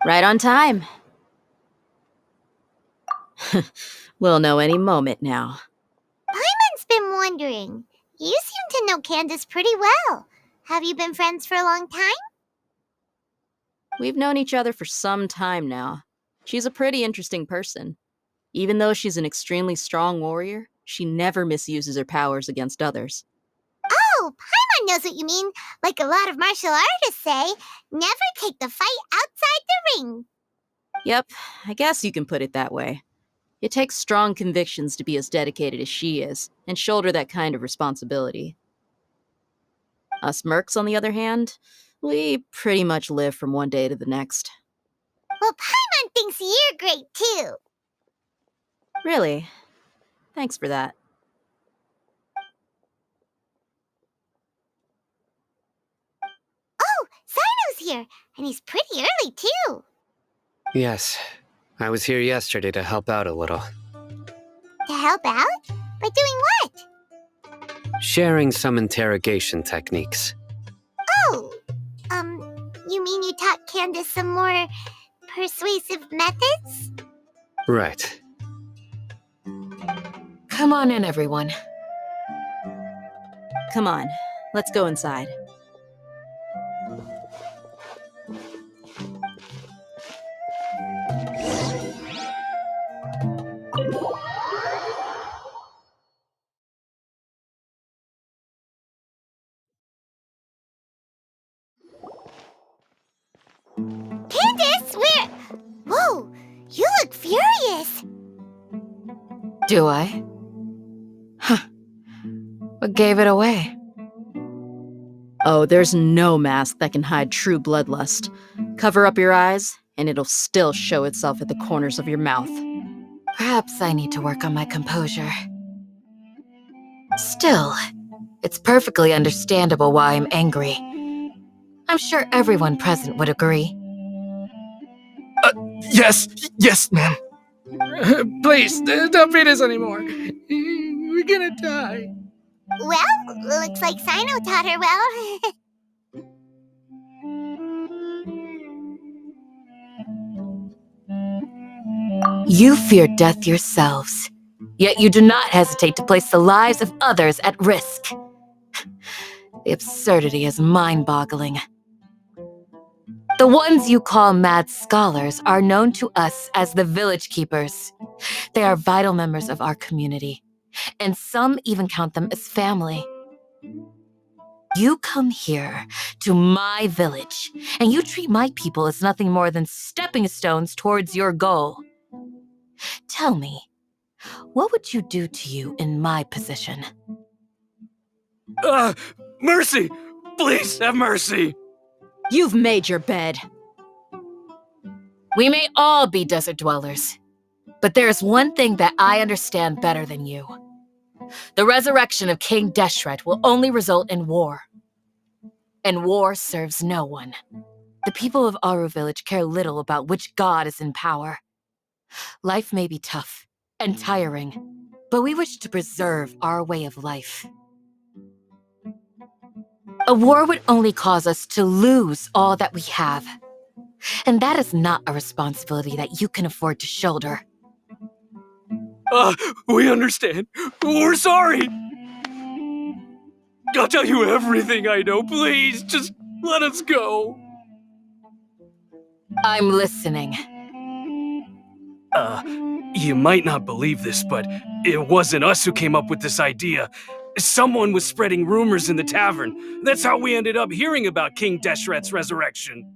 Right on time. We'll know any moment now. Paimon's been wondering. You seem to know Candace pretty well. Have you been friends for a long time? We've known each other for some time now. She's a pretty interesting person. Even though she's an extremely strong warrior, she never misuses her powers against others. Oh, Paimon knows what you mean. Like a lot of martial artists say, never take the fight outside the ring. Yep, I guess you can put it that way. It takes strong convictions to be as dedicated as she is, and shoulder that kind of responsibility. Us mercs, on the other hand, we pretty much live from one day to the next. Well, Paimon thinks you're great too. Really? Thanks for that. Oh, Sino's here, and he's pretty early too. Yes, I was here yesterday to help out a little. To help out? By doing what? Sharing some interrogation techniques. Oh, you mean you taught Candace some more persuasive methods? Right. Come on in, everyone. Come on, let's go inside. Candace, where? Whoa, you look furious. Do I? Huh. What gave it away? Oh, there's no mask that can hide true bloodlust. Cover up your eyes, and it'll still show itself at the corners of your mouth. Perhaps I need to work on my composure. Still, it's perfectly understandable why I'm angry. I'm sure everyone present would agree. Yes, ma'am. Please, don't beat us anymore. We're gonna die. Well, looks like Sino taught her well. You fear death yourselves, yet you do not hesitate to place the lives of others at risk. The absurdity is mind-boggling. The ones you call mad scholars are known to us as the Village Keepers. They are vital members of our community, and some even count them as family. You come here to my village, and you treat my people as nothing more than stepping stones towards your goal. Tell me, what would you do to you in my position? Mercy! Please have mercy! You've made your bed. We may all be desert dwellers, but there's one thing that I understand better than you. The resurrection of King Deshret will only result in war. And war serves no one. The people of Aru Village care little about which god is in power. Life may be tough and tiring, but we wish to preserve our way of life. A war would only cause us to lose all that we have. And that is not a responsibility that you can afford to shoulder. We understand. We're sorry. I'll tell you everything I know. Please, just let us go. I'm listening. You might not believe this, but it wasn't us who came up with this idea. Someone was spreading rumors in the tavern. That's how we ended up hearing about King Deshret's resurrection.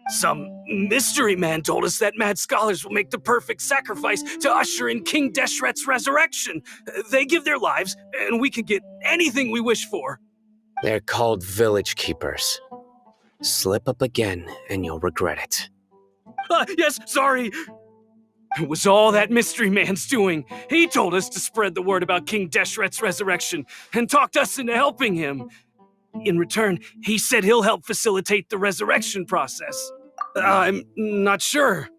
Some mystery man told us that mad scholars will make the perfect sacrifice to usher in King Deshret's resurrection. They give their lives, and we can get anything we wish for. They're called Village Keepers. Slip up again, and you'll regret it. Yes, sorry. It was all that mystery man's doing. He told us to spread the word about King Deshret's resurrection and talked us into helping him. In return, he said he'll help facilitate the resurrection process. I'm not sure.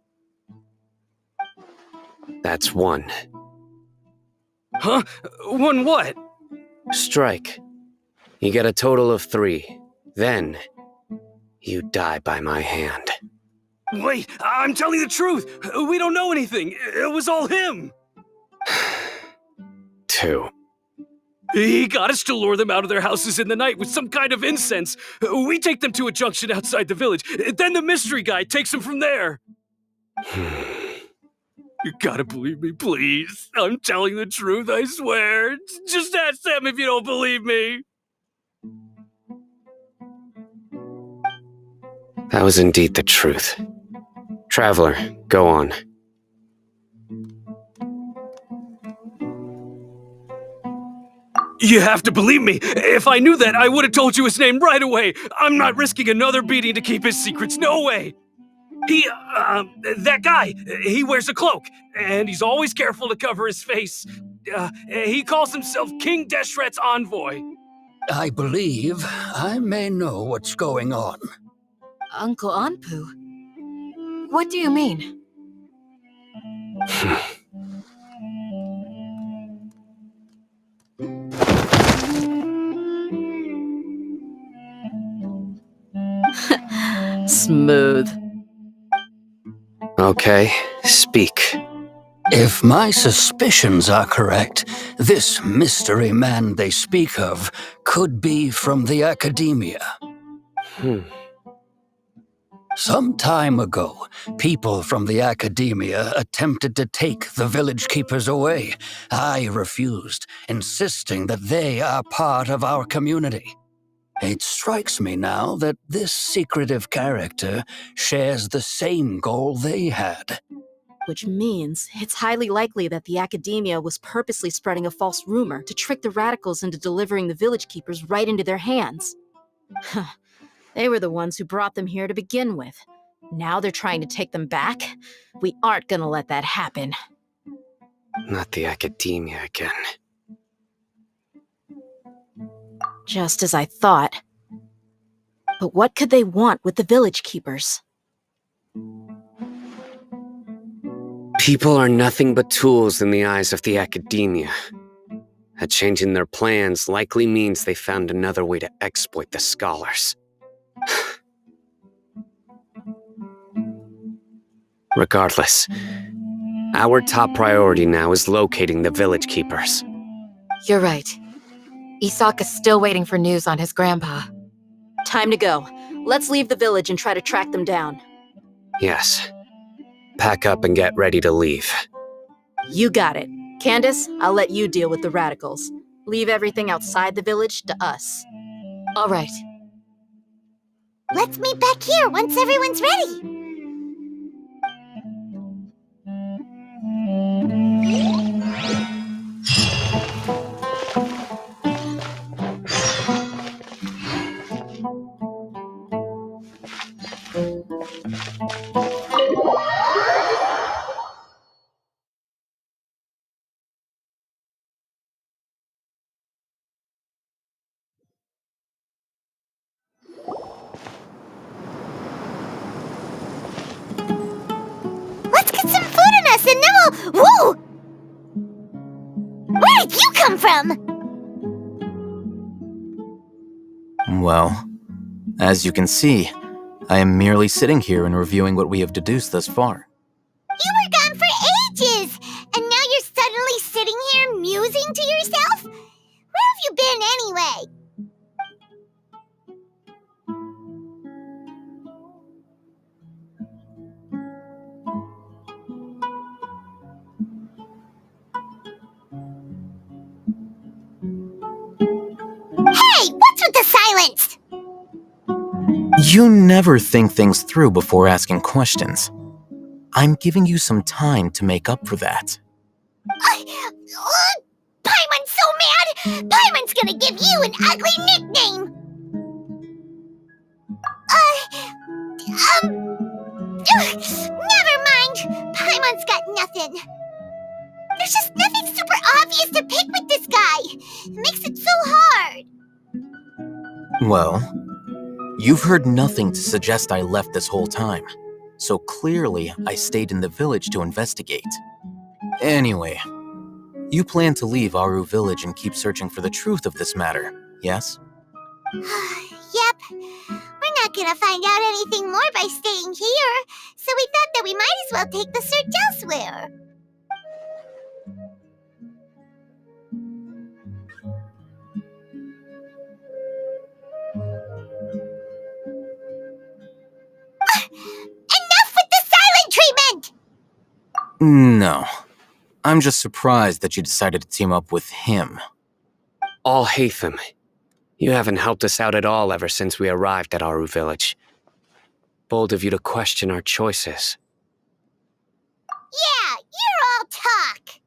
That's one. Huh? One what? Strike. You get a total of 3. Then, you die by my hand. Wait, I'm telling the truth. We don't know anything. It was all him. 2. He got us to lure them out of their houses in the night with some kind of incense. We take them to a junction outside the village. Then the mystery guy takes them from there. You gotta believe me, please. I'm telling the truth, I swear. Just ask them if you don't believe me. That was indeed the truth. Traveler, go on. You have to believe me. If I knew that, I would have told you his name right away. I'm not risking another beating to keep his secrets. No way. That guy, he wears a cloak, and he's always careful to cover his face. He calls himself King Deshret's envoy. I believe I may know what's going on. Uncle Anpu? What do you mean? Smooth. Okay, speak. If my suspicions are correct, this mystery man they speak of could be from the academia. Some time ago, people from the academia attempted to take the village keepers away. I refused, insisting that they are part of our community. It strikes me now that this secretive character shares the same goal they had. Which means it's highly likely that the academia was purposely spreading a false rumor to trick the radicals into delivering the village keepers right into their hands. They were the ones who brought them here to begin with. Now they're trying to take them back? We aren't gonna let that happen. Not the academia again. Just as I thought. But what could they want with the village keepers? People are nothing but tools in the eyes of the academia. A change in their plans likely means they found another way to exploit the scholars. Regardless, our top priority now is locating the village keepers. You're right. Isaka's still waiting for news on his grandpa. Time to go. Let's leave the village and try to track them down. Yes. Pack up and get ready to leave. You got it. Candace, I'll let you deal with the radicals. Leave everything outside the village to us. All right. Let's meet back here once everyone's ready. Let's get some food in us and then we'll... Whoa! Where did you come from? Well, as you can see, I am merely sitting here and reviewing what we have deduced thus far. You were gone for ages! And now you're suddenly sitting here musing to yourself? Where have you been anyway? Hey, what's with the silence? You never think things through before asking questions. I'm giving you some time to make up for that. Paimon's so mad! Paimon's gonna give you an ugly nickname! Never mind! Paimon's got nothing. There's just nothing super obvious to pick with this guy. It makes it so hard. Well, you've heard nothing to suggest I left this whole time, so clearly I stayed in the village to investigate. Anyway, you plan to leave Aru village and keep searching for the truth of this matter, yes? Yep. We're not gonna find out anything more by staying here, so we thought that we might as well take the search elsewhere. Enough with the silent treatment! No. I'm just surprised that you decided to team up with him. Alhaitham, you haven't helped us out at all ever since we arrived at Aru Village. Bold of you to question our choices. Yeah, you're all talk.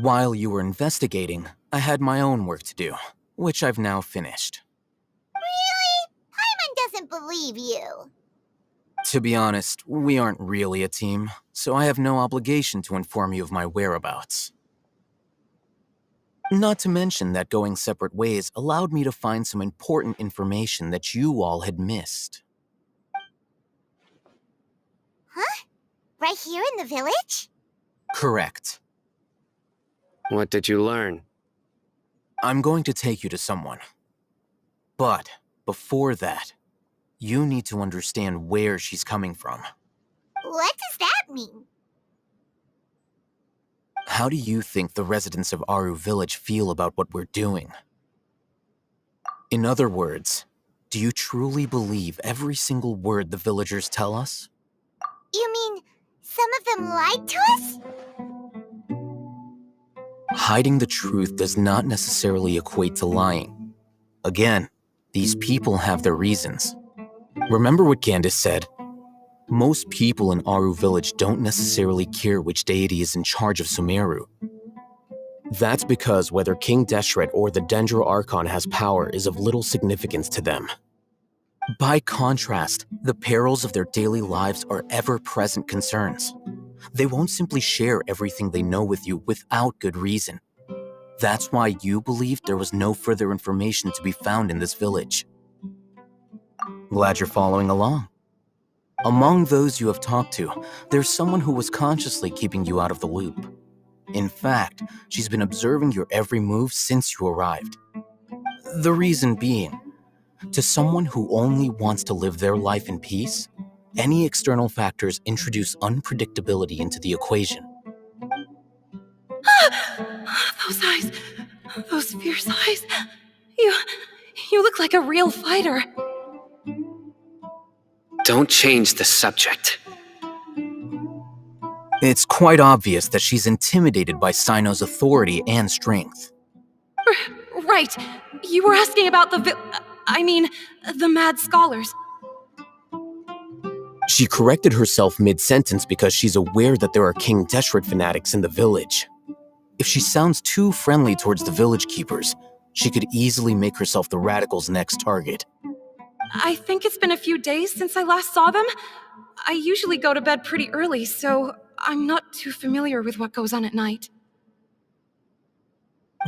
While you were investigating, I had my own work to do, which I've now finished. Really? Paimon doesn't believe you. To be honest, we aren't really a team, so I have no obligation to inform you of my whereabouts. Not to mention that going separate ways allowed me to find some important information that you all had missed. Huh? Right here in the village? Correct. What did you learn? I'm going to take you to someone. But before that, you need to understand where she's coming from. What does that mean? How do you think the residents of Aru Village feel about what we're doing? In other words, do you truly believe every single word the villagers tell us? You mean some of them lied to us? Hiding the truth does not necessarily equate to lying. Again, these people have their reasons. Remember what Candace said? Most people in Aru Village don't necessarily care which deity is in charge of Sumeru. That's because whether King Deshret or the Dendro Archon has power is of little significance to them. By contrast, the perils of their daily lives are ever-present concerns. They won't simply share everything they know with you without good reason. That's why you believed there was no further information to be found in this village. Glad you're following along. Among those you have talked to, there's someone who was consciously keeping you out of the loop. In fact, she's been observing your every move since you arrived. The reason being, to someone who only wants to live their life in peace, any external factors introduce unpredictability into the equation. Those eyes. Those fierce eyes. You look like a real fighter. Don't change the subject. It's quite obvious that she's intimidated by Sino's authority and strength. Right. You were asking about the mad scholars. She corrected herself mid-sentence because she's aware that there are King Deshret fanatics in the village. If she sounds too friendly towards the village keepers, she could easily make herself the radicals' next target. I think it's been a few days since I last saw them. I usually go to bed pretty early, so I'm not too familiar with what goes on at night.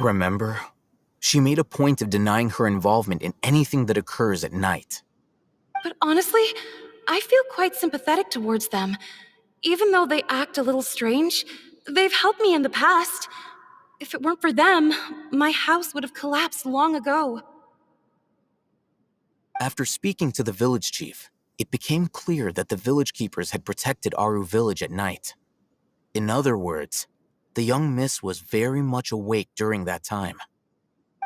Remember? She made a point of denying her involvement in anything that occurs at night. But honestly, I feel quite sympathetic towards them. Even though they act a little strange, they've helped me in the past. If it weren't for them, my house would have collapsed long ago. After speaking to the village chief, it became clear that the village keepers had protected Aru Village at night. In other words, the young miss was very much awake during that time.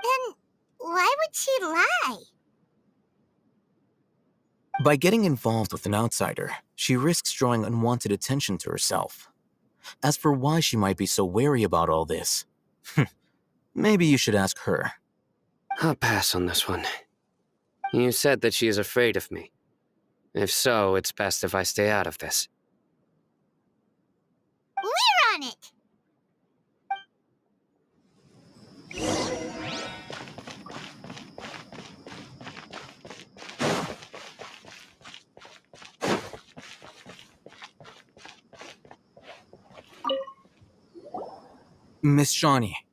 Then why would she lie? By getting involved with an outsider, she risks drawing unwanted attention to herself. As for why she might be so wary about all this, maybe you should ask her. I'll pass on this one. You said that she is afraid of me. If so, it's best if I stay out of this. We're on it! Miss Shawnee,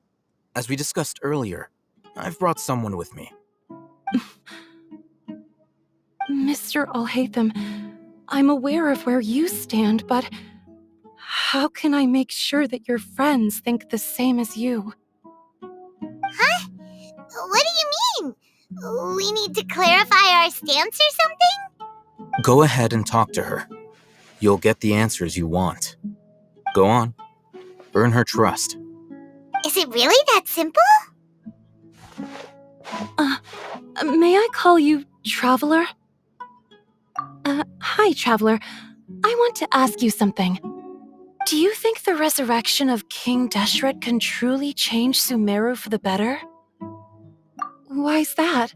as we discussed earlier, I've brought someone with me. Mr. Alhaitham, I'm aware of where you stand, but how can I make sure that your friends think the same as you? Huh? What do you mean? We need to clarify our stance or something? Go ahead and talk to her. You'll get the answers you want. Go on. Earn her trust. Is it really that simple? May I call you Traveler? Hi, Traveler. I want to ask you something. Do you think the resurrection of King Deshret can truly change Sumeru for the better? Why's that?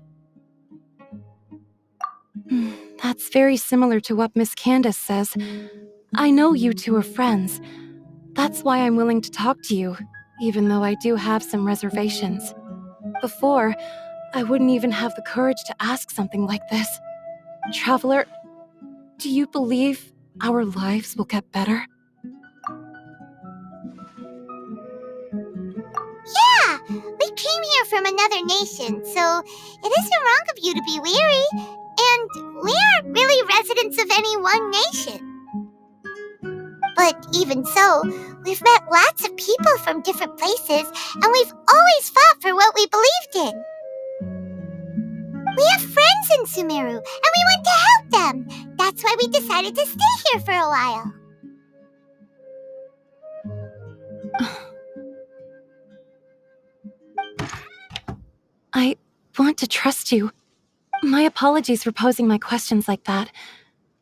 That's very similar to what Miss Candace says. I know you two are friends. That's why I'm willing to talk to you, even though I do have some reservations. Before, I wouldn't even have the courage to ask something like this. Traveler, do you believe our lives will get better? Yeah, we came here from another nation, so it isn't wrong of you to be weary. And we aren't really residents of any one nation. But even so, we've met lots of people from different places, and we've always fought for what we believed in. We have friends in Sumeru, and we want to help them. That's why we decided to stay here for a while. I want to trust you. My apologies for posing my questions like that.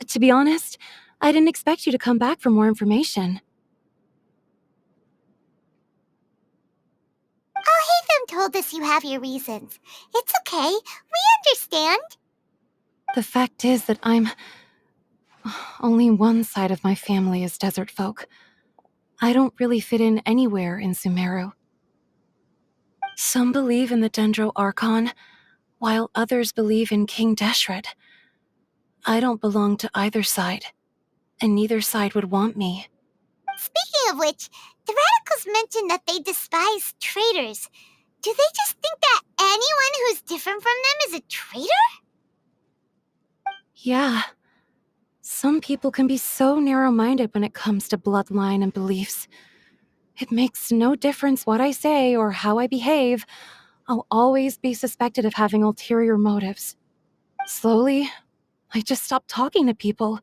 To be honest, I didn't expect you to come back for more information. Hatham told us you have your reasons. It's okay. We understand. The fact is that only one side of my family is desert folk. I don't really fit in anywhere in Sumeru. Some believe in the Dendro Archon, while others believe in King Deshret. I don't belong to either side, and neither side would want me. Speaking of which, the radicals mentioned that they despise traitors. Do they just think that anyone who's different from them is a traitor? Yeah. Some people can be so narrow-minded when it comes to bloodline and beliefs. It makes no difference what I say or how I behave. I'll always be suspected of having ulterior motives. Slowly, I just stopped talking to people.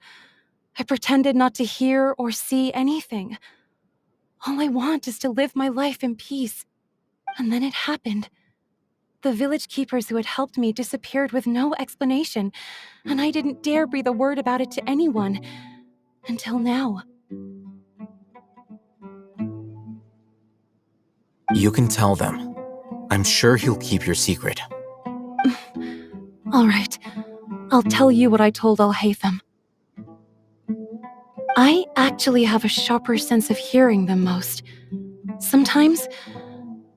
I pretended not to hear or see anything. All I want is to live my life in peace. And then it happened. The village keepers who had helped me disappeared with no explanation, and I didn't dare breathe a word about it to anyone. Until now. You can tell them. I'm sure he'll keep your secret. All right. I'll tell you what I told Al-Haytham. I actually have a sharper sense of hearing than most. Sometimes,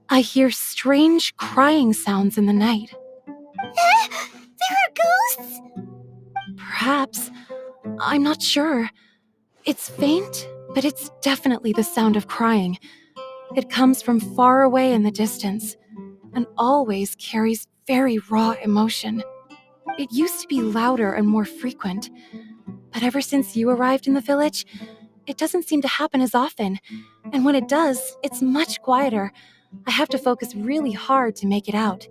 I hear strange crying sounds in the night. There are ghosts? Perhaps. I'm not sure. It's faint, but it's definitely the sound of crying. It comes from far away in the distance, and always carries very raw emotion. It used to be louder and more frequent, but ever since you arrived in the village, it doesn't seem to happen as often, and when it does, it's much quieter. I have to focus really hard to make it out.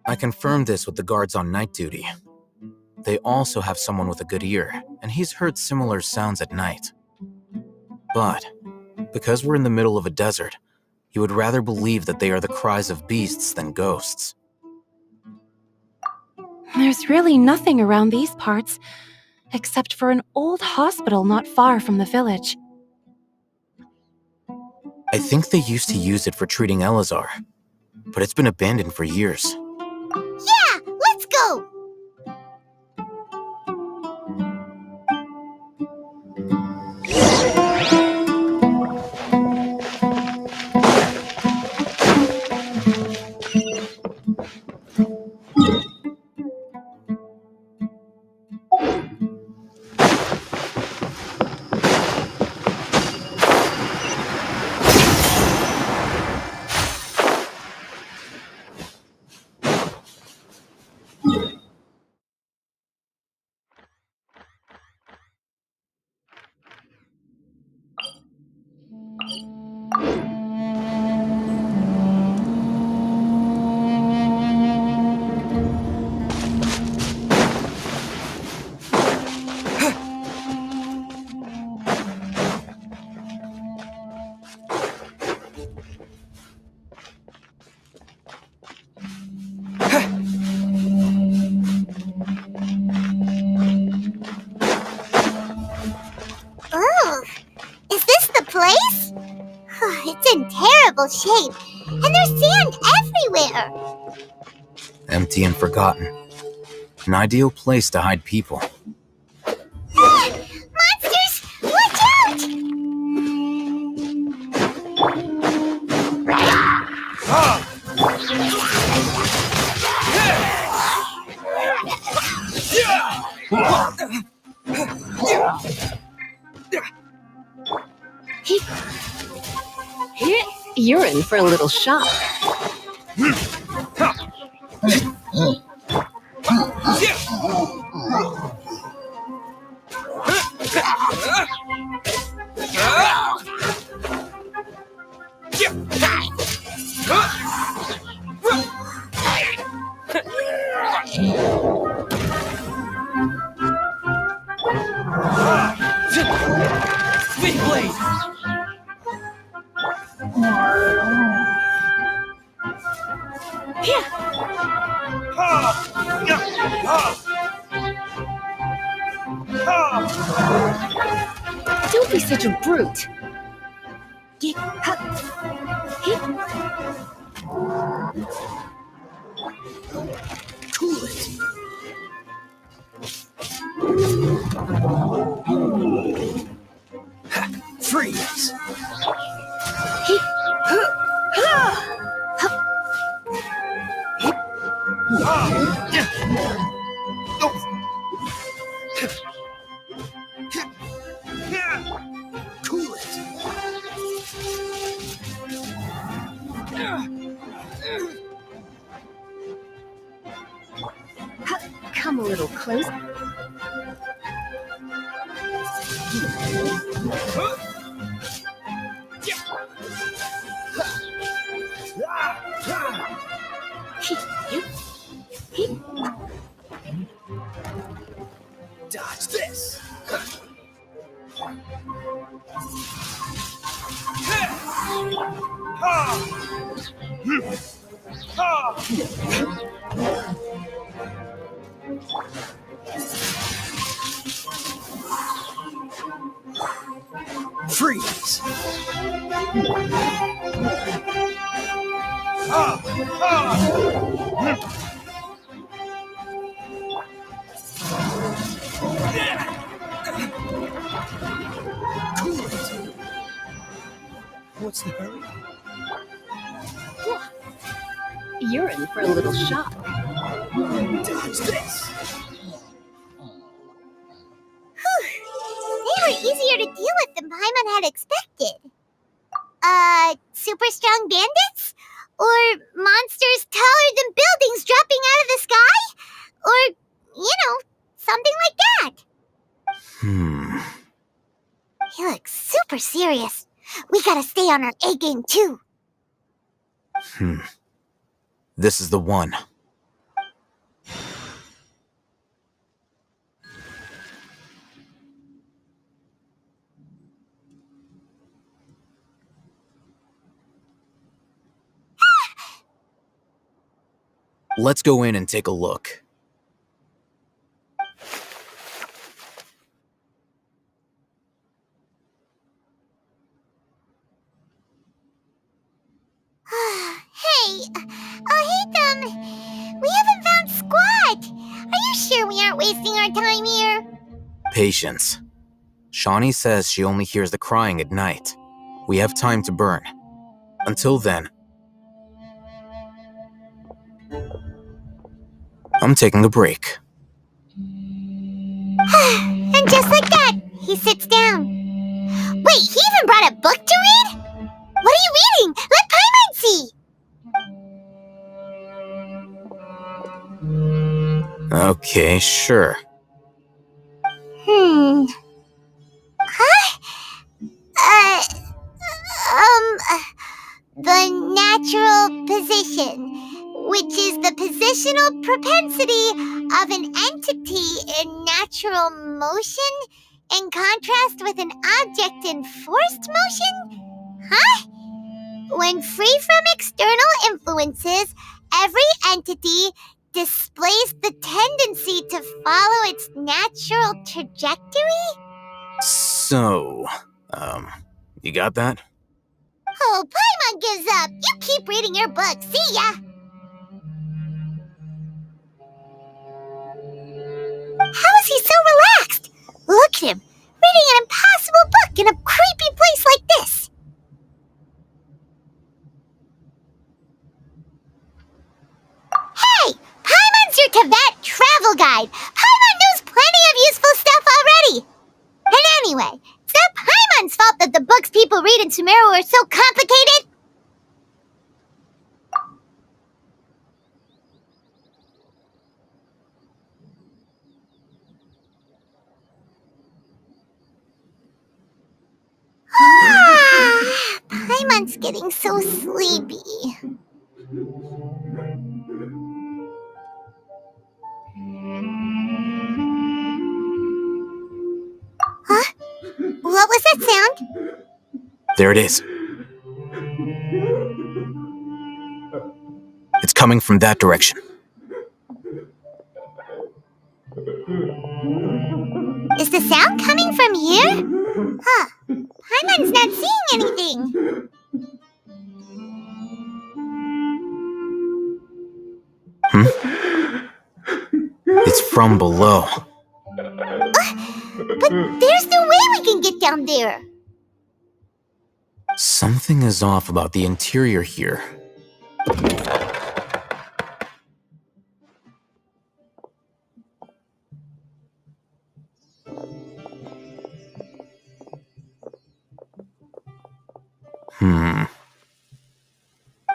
I confirmed this with the guards on night duty. They also have someone with a good ear, and he's heard similar sounds at night. But, because we're in the middle of a desert, you would rather believe that they are the cries of beasts than ghosts. There's really nothing around these parts, except for an old hospital not far from the village. I think they used to use it for treating Elazar, but it's been abandoned for years. Yeah, let's go! It's in terrible shape, and there's sand everywhere. Empty and forgotten. An ideal place to hide people. Monsters! Watch out! You're in for a little shock. Sweet blade! Don't be such a brute. Cool it! Freeze! Cool it! Come a little closer. Dodge this! Freeze! Cool it! What's the hurry? You're in for a little shock. Dodge this! They were easier to deal with than Paimon had expected. Super strong bandits? Or monsters taller than buildings dropping out of the sky? Or, something like that. He looks super serious. We gotta stay on our A game too. This is the one. Let's go in and take a look. Hey, we haven't found Squat. Are you sure we aren't wasting our time here? Patience. Shawnee says she only hears the crying at night. We have time to burn. Until then, I'm taking a break. And just like that, he sits down. Wait, he even brought a book to read? What are you reading? Let Paimon see! Okay, sure. Huh? The natural position, which is the positional propensity of an entity in natural motion in contrast with an object in forced motion? Huh? When free from external influences, every entity displays the tendency to follow its natural trajectory? So, you got that? Oh, Paimon gives up. You keep reading your book. See ya. How is he so relaxed? Look at him, reading an impossible book in a creepy place like this. Hey, Paimon's your Tibet travel guide. Paimon knows plenty of useful stuff already. And anyway, it's not Paimon's fault that the books people read in Sumeru are so complicated. Paimon's getting so sleepy. Huh? What was that sound? There it is. It's coming from that direction. Is the sound coming from here? Huh. Paimon's not seeing anything. It's from below. But there's no way we can get down there. Something is off about the interior here.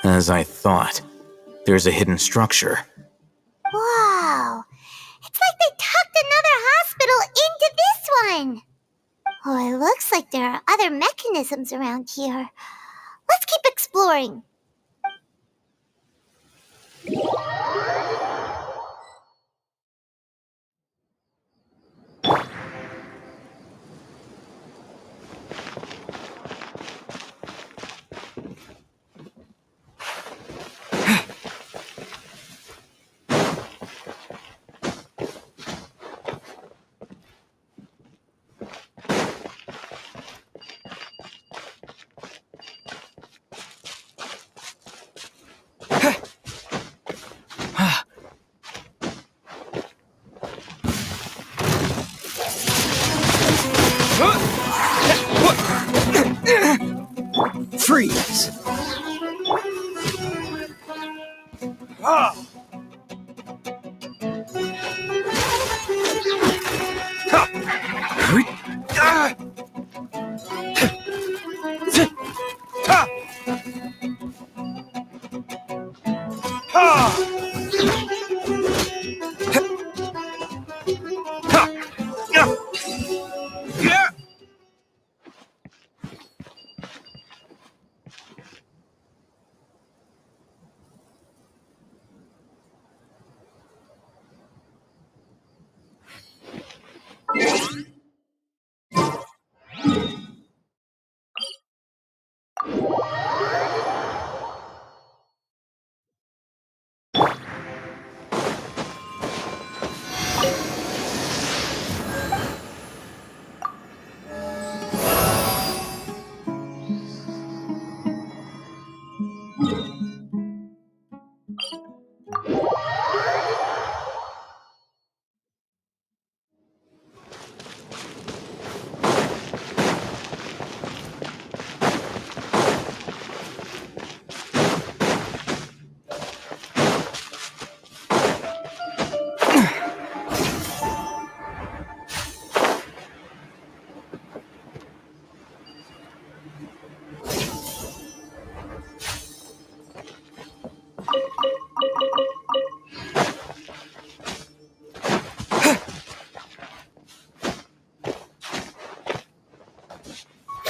As I thought, there's a hidden structure. Wow. It's like they tucked another hospital into this one. Oh, it looks like there are other mechanisms around here. Let's keep exploring. Freeze!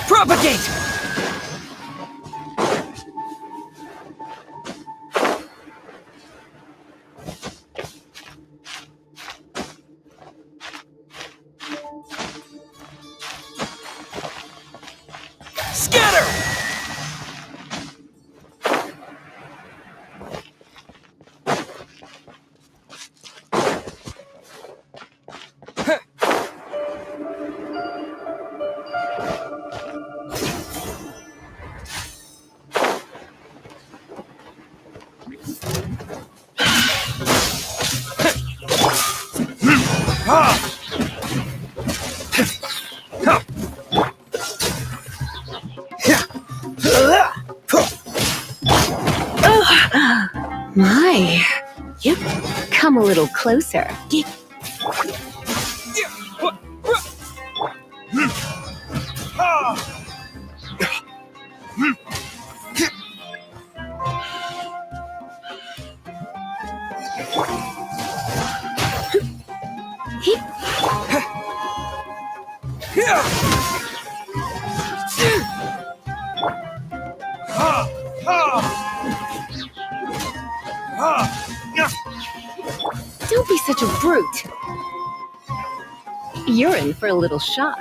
Propagate! Scatter! My, you've come a little closer. Don't be such a brute. You're in for a little shock.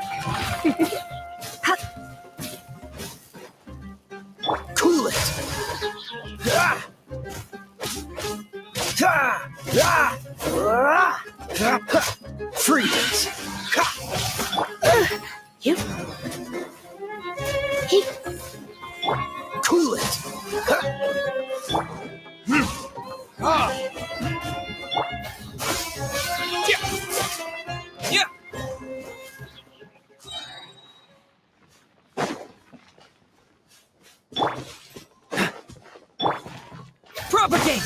Cool it! Freeze! You. Cool it! Propagate!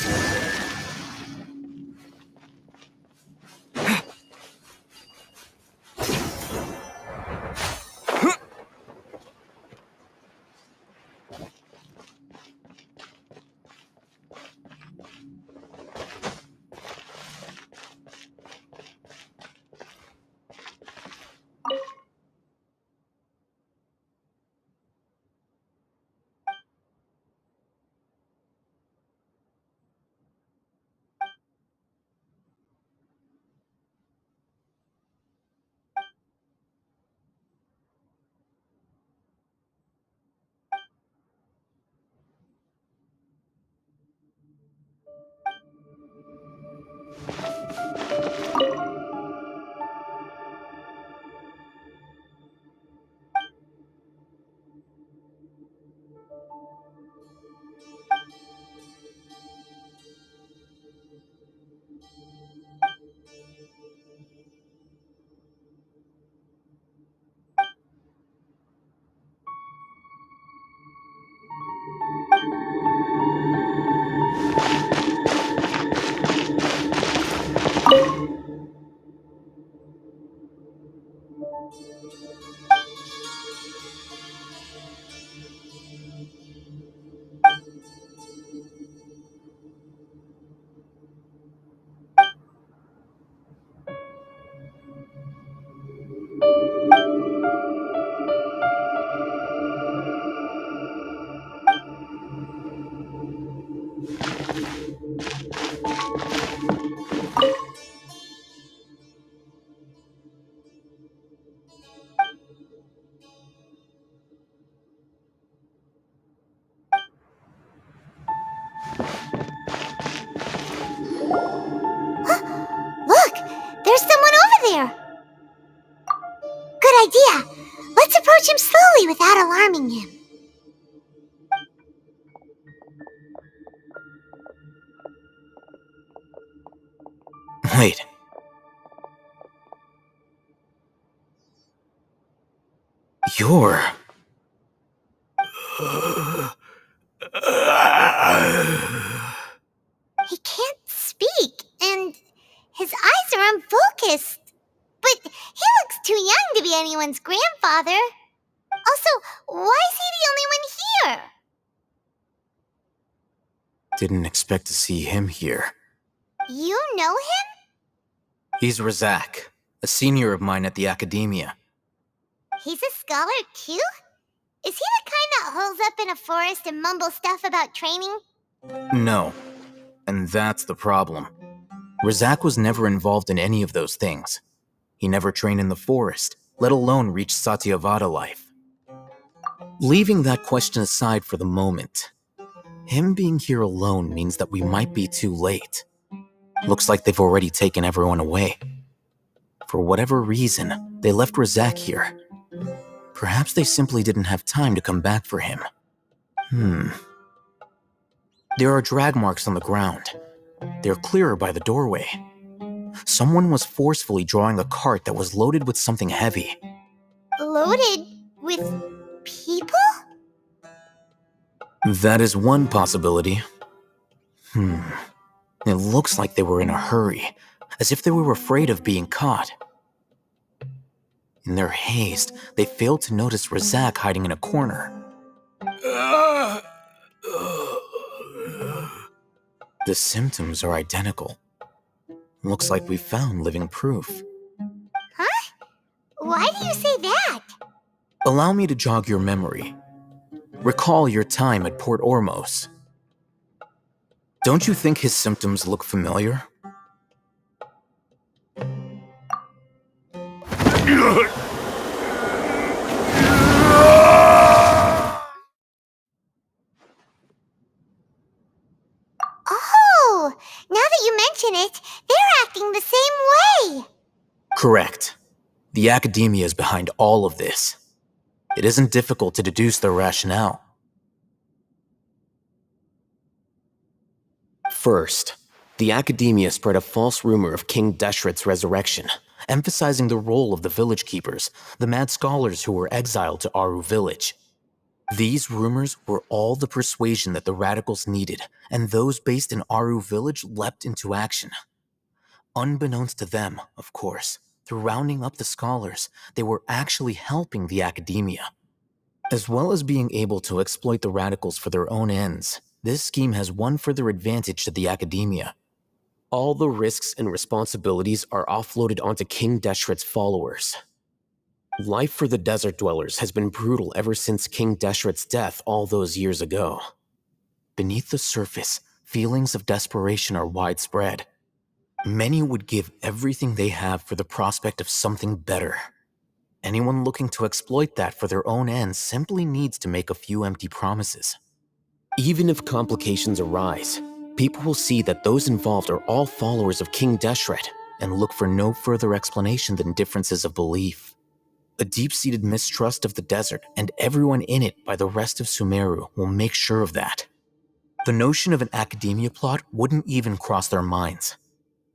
Look! There's someone over there! Good idea! Let's approach him slowly without alarming him. Wait. You're... He can't speak, and his eyes are unfocused. But he looks too young to be anyone's grandfather. Also, why is he the only one here? Didn't expect to see him here. You know him? He's Razak, a senior of mine at the academia. He's a scholar too? Is he the kind that holes up in a forest and mumbles stuff about training? No. And that's the problem. Razak was never involved in any of those things. He never trained in the forest, let alone reach Satyavada life. Leaving that question aside for the moment, him being here alone means that we might be too late. Looks like they've already taken everyone away. For whatever reason, they left Razak here. Perhaps they simply didn't have time to come back for him. There are drag marks on the ground. They're clearer by the doorway. Someone was forcefully drawing a cart that was loaded with something heavy. Loaded with people? That is one possibility. It looks like they were in a hurry, as if they were afraid of being caught. In their haste, they failed to notice Razak hiding in a corner. The symptoms are identical. Looks like we found living proof. Huh? Why do you say that? Allow me to jog your memory. Recall your time at Port Ormos. Don't you think his symptoms look familiar? Oh, now that you mention it, they're acting the same way. Correct. The academia is behind all of this. It isn't difficult to deduce their rationale. First, the academia spread a false rumor of King Deshret's resurrection, emphasizing the role of the village keepers, the mad scholars who were exiled to Aru village. These rumors were all the persuasion that the radicals needed, and those based in Aru village leapt into action. Unbeknownst to them, of course, through rounding up the scholars, they were actually helping the academia. As well as being able to exploit the radicals for their own ends, this scheme has one further advantage to the academia. All the risks and responsibilities are offloaded onto King Deshret's followers. Life for the desert dwellers has been brutal ever since King Deshret's death all those years ago. Beneath the surface, feelings of desperation are widespread. Many would give everything they have for the prospect of something better. Anyone looking to exploit that for their own ends simply needs to make a few empty promises. Even if complications arise, people will see that those involved are all followers of King Deshret and look for no further explanation than differences of belief. A deep-seated mistrust of the desert and everyone in it by the rest of Sumeru will make sure of that. The notion of an academia plot wouldn't even cross their minds.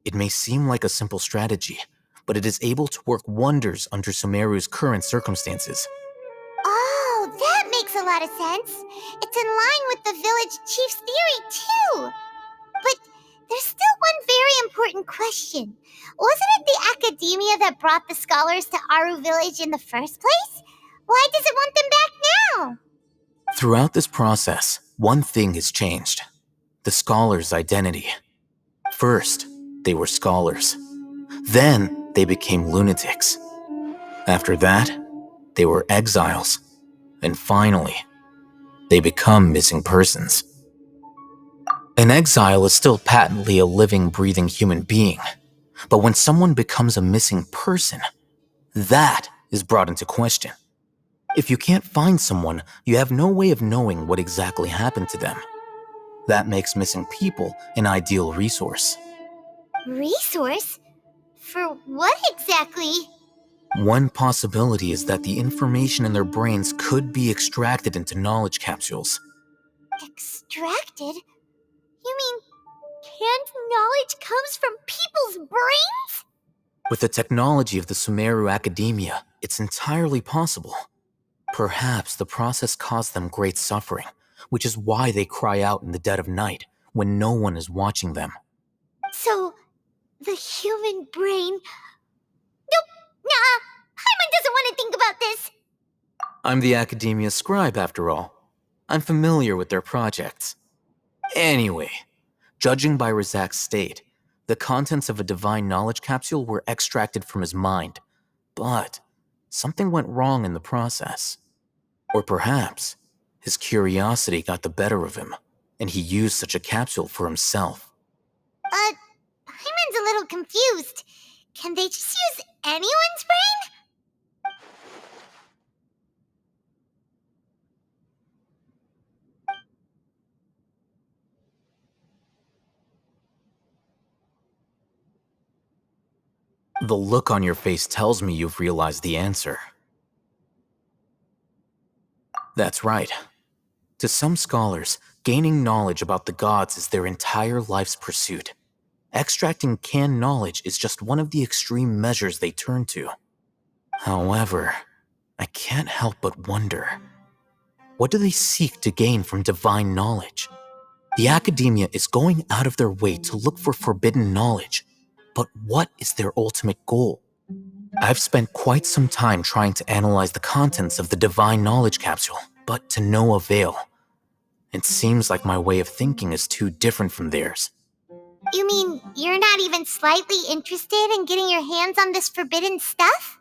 It may seem like a simple strategy, but it is able to work wonders under Sumeru's current circumstances. Oh, that makes a lot of sense. It's in line with the village chief's theory, too. But there's still one very important question. Wasn't it the academia that brought the scholars to Aru village in the first place? Why does it want them back now? Throughout this process, one thing has changed: the scholars' identity. First, they were scholars. Then, they became lunatics. After that, they were exiles. And finally, they become missing persons. An exile is still patently a living, breathing human being. But when someone becomes a missing person, that is brought into question. If you can't find someone, you have no way of knowing what exactly happened to them. That makes missing people an ideal resource. Resource? For what exactly? One possibility is that the information in their brains could be extracted into knowledge capsules. Extracted? You mean canned knowledge comes from people's brains? With the technology of the Sumeru Academia, it's entirely possible. Perhaps the process caused them great suffering, which is why they cry out in the dead of night when no one is watching them. So, the human brain... Nope, nah, Paimon doesn't want to think about this. I'm the Academia scribe, after all. I'm familiar with their projects. Anyway, judging by Razak's state, the contents of a divine knowledge capsule were extracted from his mind. But something went wrong in the process. Or perhaps his curiosity got the better of him, and he used such a capsule for himself. Paimon's a little confused. Can they just use anyone's brain? The look on your face tells me you've realized the answer. That's right. To some scholars, gaining knowledge about the gods is their entire life's pursuit. Extracting canned knowledge is just one of the extreme measures they turn to. However, I can't help but wonder, what do they seek to gain from divine knowledge? The academia is going out of their way to look for forbidden knowledge, but what is their ultimate goal? I've spent quite some time trying to analyze the contents of the divine knowledge capsule, but to no avail. It seems like my way of thinking is too different from theirs. You mean you're not even slightly interested in getting your hands on this forbidden stuff?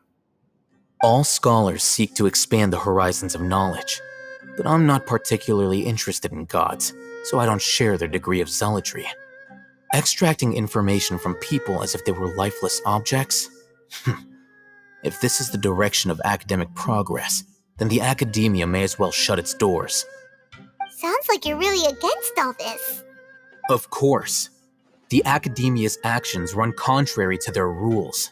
All scholars seek to expand the horizons of knowledge, but I'm not particularly interested in gods, so I don't share their degree of zealotry. Extracting information from people as if they were lifeless objects? If this is the direction of academic progress, then the academia may as well shut its doors. Sounds like you're really against all this. Of course. The academia's actions run contrary to their rules.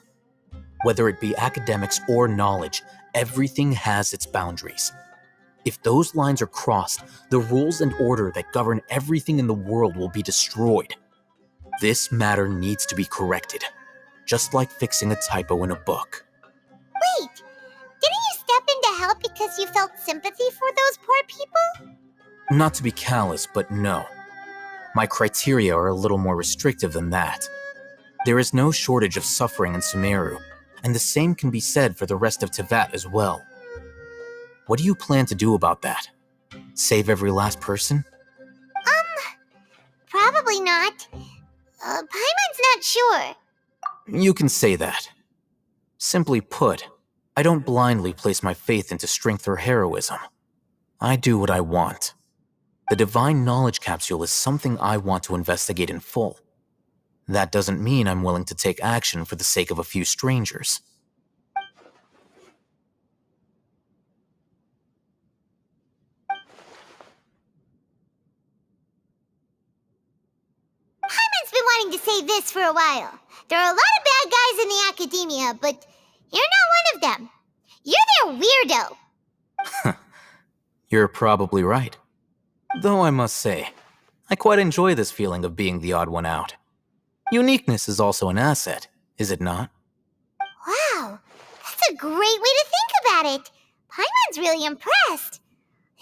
Whether it be academics or knowledge, everything has its boundaries. If those lines are crossed, the rules and order that govern everything in the world will be destroyed. This matter needs to be corrected, just like fixing a typo in a book. Wait, didn't you step in to help because you felt sympathy for those poor people? Not to be callous, but no. My criteria are a little more restrictive than that. There is no shortage of suffering in Sumeru, and the same can be said for the rest of Teyvat as well. What do you plan to do about that? Save every last person? Probably not. Paimon's not sure. You can say that. Simply put, I don't blindly place my faith into strength or heroism. I do what I want. The divine knowledge capsule is something I want to investigate in full. That doesn't mean I'm willing to take action for the sake of a few strangers. Paimon's been wanting to say this for a while. There are a lot of bad guys in the academia, but you're not one of them. You're their weirdo. You're probably right. Though I must say, I quite enjoy this feeling of being the odd one out. Uniqueness is also an asset, is it not? Wow, that's a great way to think about it. Paimon's really impressed.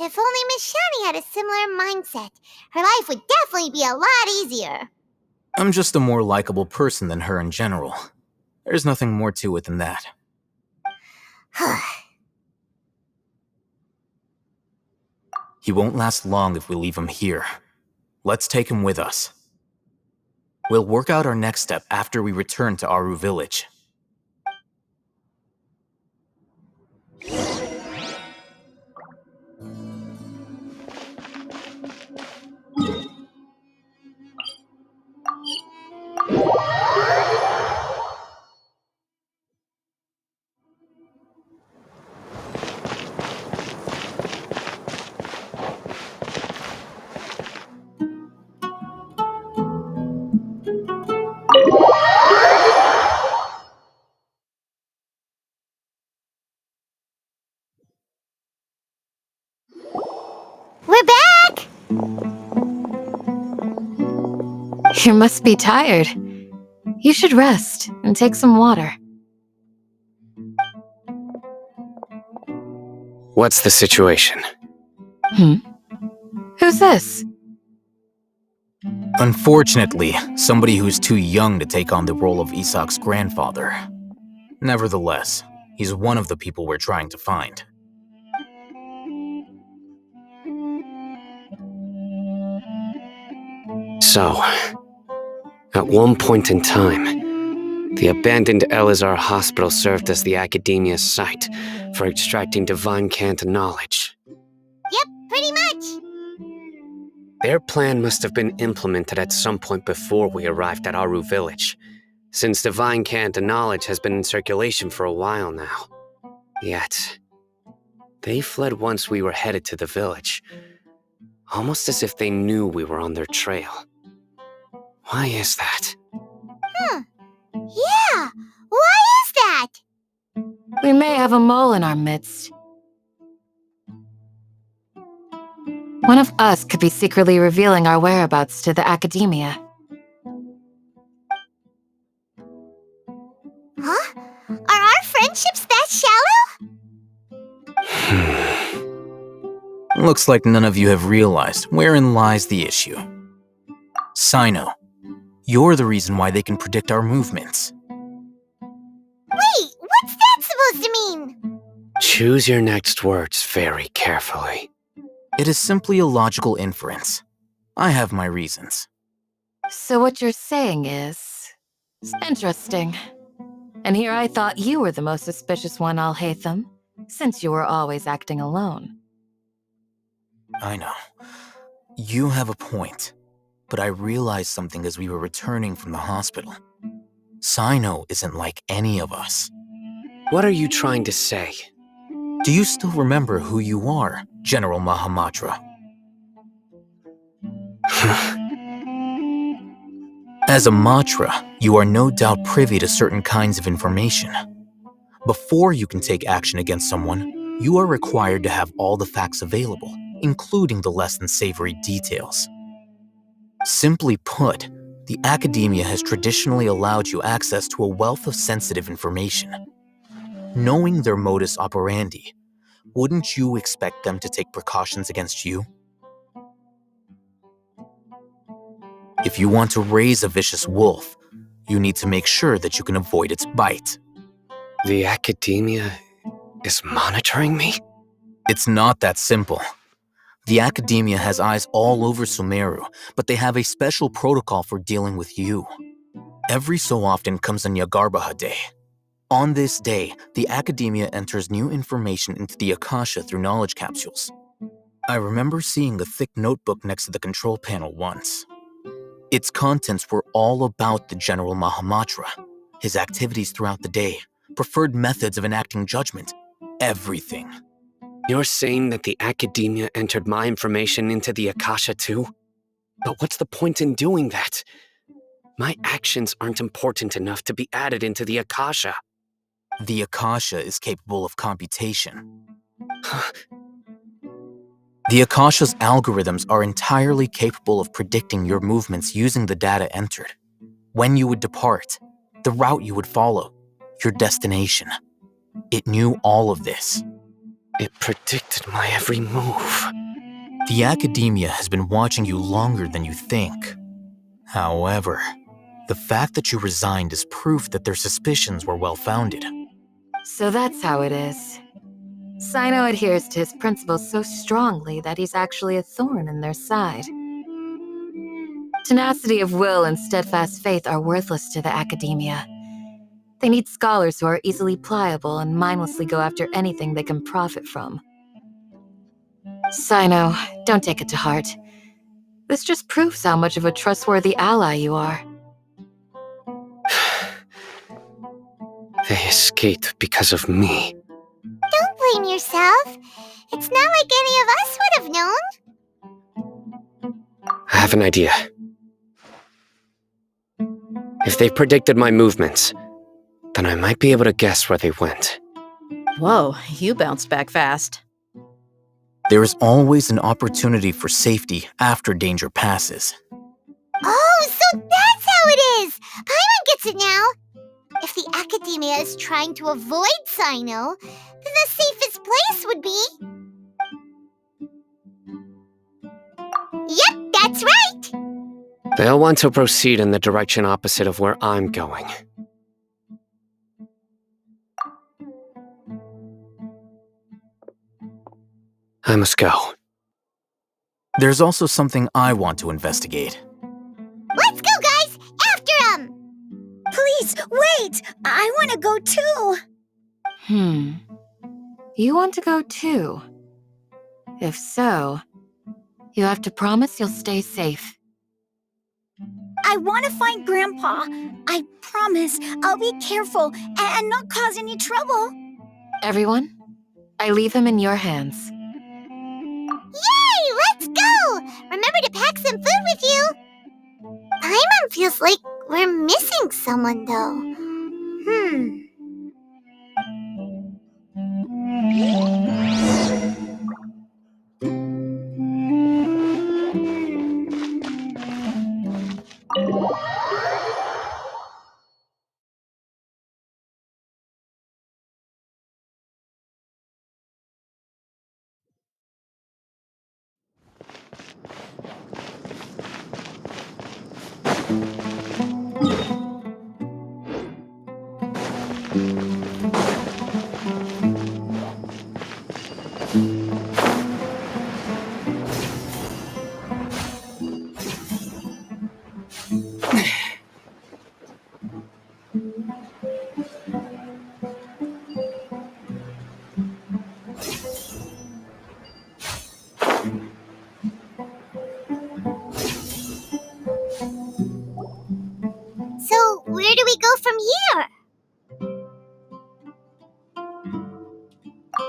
If only Miss Shani had a similar mindset, her life would definitely be a lot easier. I'm just a more likable person than her in general. There's nothing more to it than that. He won't last long if we leave him here. Let's take him with us. We'll work out our next step after we return to Aru Village. We're back! You must be tired. You should rest and take some water. What's the situation? Who's this? Unfortunately, somebody who's too young to take on the role of Isak's grandfather. Nevertheless, he's one of the people we're trying to find. So, at one point in time, the abandoned Elazar Hospital served as the academia's site for extracting divine cant knowledge. Yep, pretty much. Their plan must have been implemented at some point before we arrived at Aru Village, since divine cant knowledge has been in circulation for a while now. Yet, they fled once we were headed to the village, almost as if they knew we were on their trail. Why is that? Yeah, why is that? We may have a mole in our midst. One of us could be secretly revealing our whereabouts to the academia. Huh? Are our friendships that shallow? Looks like none of you have realized wherein lies the issue. Sino, you're the reason why they can predict our movements. Wait, what's that supposed to mean? Choose your next words very carefully. It is simply a logical inference. I have my reasons. So what you're saying is... interesting. And here I thought you were the most suspicious one, Al-Haytham, since you were always acting alone. I know. You have a point. But I realized something as we were returning from the hospital. Sino isn't like any of us. What are you trying to say? Do you still remember who you are, General Mahamatra? As a Matra, you are no doubt privy to certain kinds of information. Before you can take action against someone, you are required to have all the facts available, including the less than savory details. Simply put, the academia has traditionally allowed you access to a wealth of sensitive information. Knowing their modus operandi, wouldn't you expect them to take precautions against you? If you want to raise a vicious wolf, you need to make sure that you can avoid its bite. The academia is monitoring me? It's not that simple. The academia has eyes all over Sumeru, but they have a special protocol for dealing with you. Every so often comes a Nyagarbaha Day. On this day, the academia enters new information into the Akasha through knowledge capsules. I remember seeing a thick notebook next to the control panel once. Its contents were all about the General Mahamatra, his activities throughout the day, preferred methods of enacting judgment, everything. You're saying that the academia entered my information into the Akasha too? But what's the point in doing that? My actions aren't important enough to be added into the Akasha. The Akasha is capable of computation. The Akasha's algorithms are entirely capable of predicting your movements using the data entered. When you would depart, the route you would follow, your destination. It knew all of this. It predicted my every move. The academia has been watching you longer than you think. However, the fact that you resigned is proof that their suspicions were well-founded. So that's how it is. Sino adheres to his principles so strongly that he's actually a thorn in their side. Tenacity of will and steadfast faith are worthless to the academia. They need scholars who are easily pliable and mindlessly go after anything they can profit from. Sino, don't take it to heart. This just proves how much of a trustworthy ally you are. They escaped because of me. Don't blame yourself. It's not like any of us would have known. I have an idea. If they predicted my movements, then I might be able to guess where they went. Whoa, you bounced back fast. There is always an opportunity for safety after danger passes. Oh, so that's how it is! Paimon gets it now! If the academia is trying to avoid Sino, then the safest place would be... Yep, that's right! They'll want to proceed in the direction opposite of where I'm going. I must go. There's also something I want to investigate. Let's go, guys! After him! Please, wait! I want to go too! You want to go too? If so, you have to promise you'll stay safe. I want to find Grandpa. I promise I'll be careful and not cause any trouble. Everyone, I leave him in your hands. Yay! Let's go! Remember to pack some food with you! Paimon feels like we're missing someone, though. So, where do we go from here?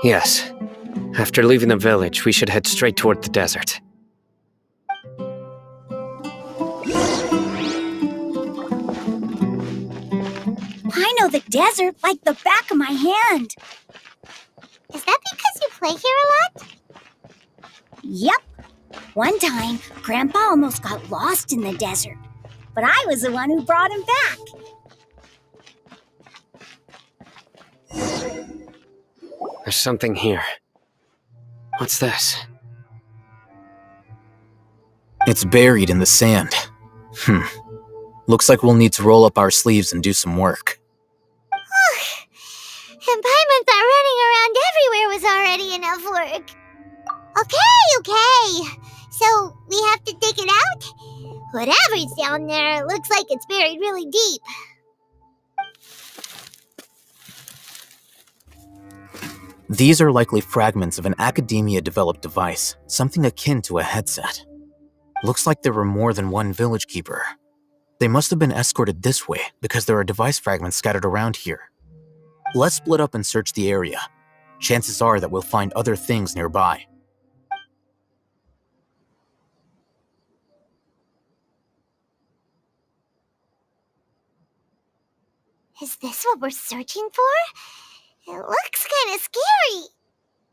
Yes. After leaving the village, we should head straight toward the desert. I know the desert like the back of my hand. Is that because you play here a lot? Yep. One time, Grandpa almost got lost in the desert, but I was the one who brought him back. There's something here. What's this? It's buried in the sand. Looks like we'll need to roll up our sleeves and do some work. And Paimon thought running around everywhere was already enough work. Okay. So, we have to dig it out? Whatever's down there, it looks like it's buried really deep. These are likely fragments of an Academia-developed device, something akin to a headset. Looks like there were more than one village keeper. They must have been escorted this way because there are device fragments scattered around here. Let's split up and search the area. Chances are that we'll find other things nearby. Is this what we're searching for? It looks kinda scary.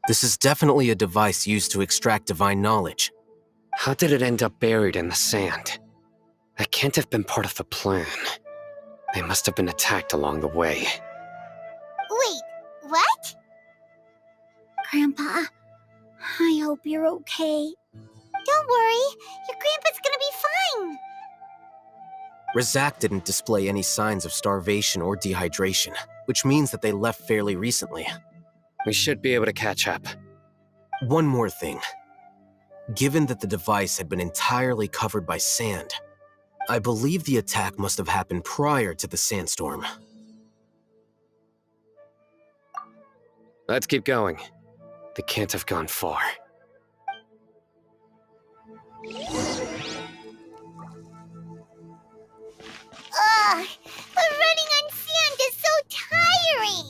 This is definitely a device used to extract divine knowledge. How did it end up buried in the sand? That can't have been part of the plan. They must have been attacked along the way. Wait, what? Grandpa, I hope you're okay. Don't worry, your grandpa's gonna be fine. Razak didn't display any signs of starvation or dehydration, which means that they left fairly recently. We should be able to catch up. One more thing. Given that the device had been entirely covered by sand, I believe the attack must have happened prior to the sandstorm. Let's keep going. They can't have gone far. Ugh, but running on sand is so tiring.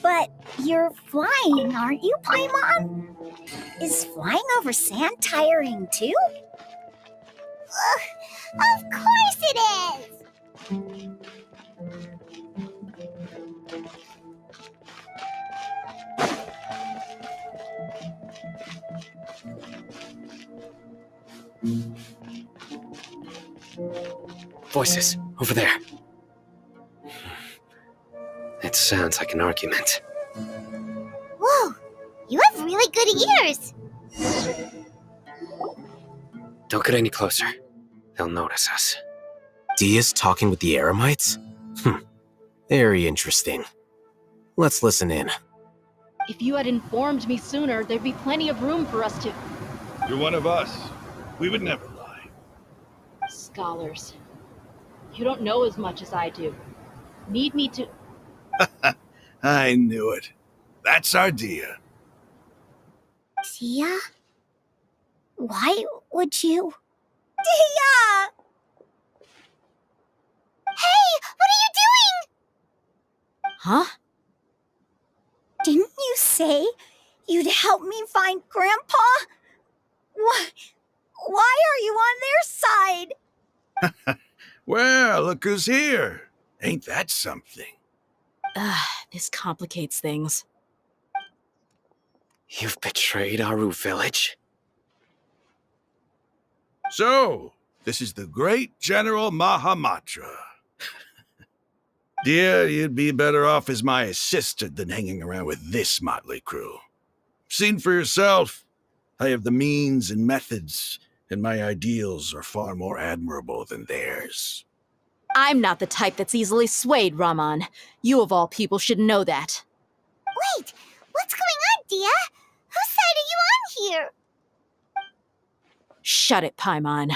But you're flying, aren't you, Paimon? Is flying over sand tiring too? Ugh, of course it is. Voices, over there. It sounds like an argument. Whoa, you have really good ears. Don't get any closer. They'll notice us. Dia's talking with the Eremites? Very interesting. Let's listen in. If you had informed me sooner, there'd be plenty of room for us to... You're one of us. We would never lie. Scholars. You don't know as much as I do. Need me to... I knew it. That's our Dia. Dia? Why would you? Dia! Hey, what are you doing? Huh? Didn't you say you'd help me find Grandpa? Why are you on their side? Well, look who's here. Ain't that something? This complicates things. You've betrayed Aru village? So, this is the great General Mahamatra. Dear, you'd be better off as my assistant than hanging around with this motley crew. Seen for yourself, I have the means and methods, and my ideals are far more admirable than theirs. I'm not the type that's easily swayed, Raman. You of all people should know that. Wait, what's going on, Dia? Whose side are you on here? Shut it, Paimon.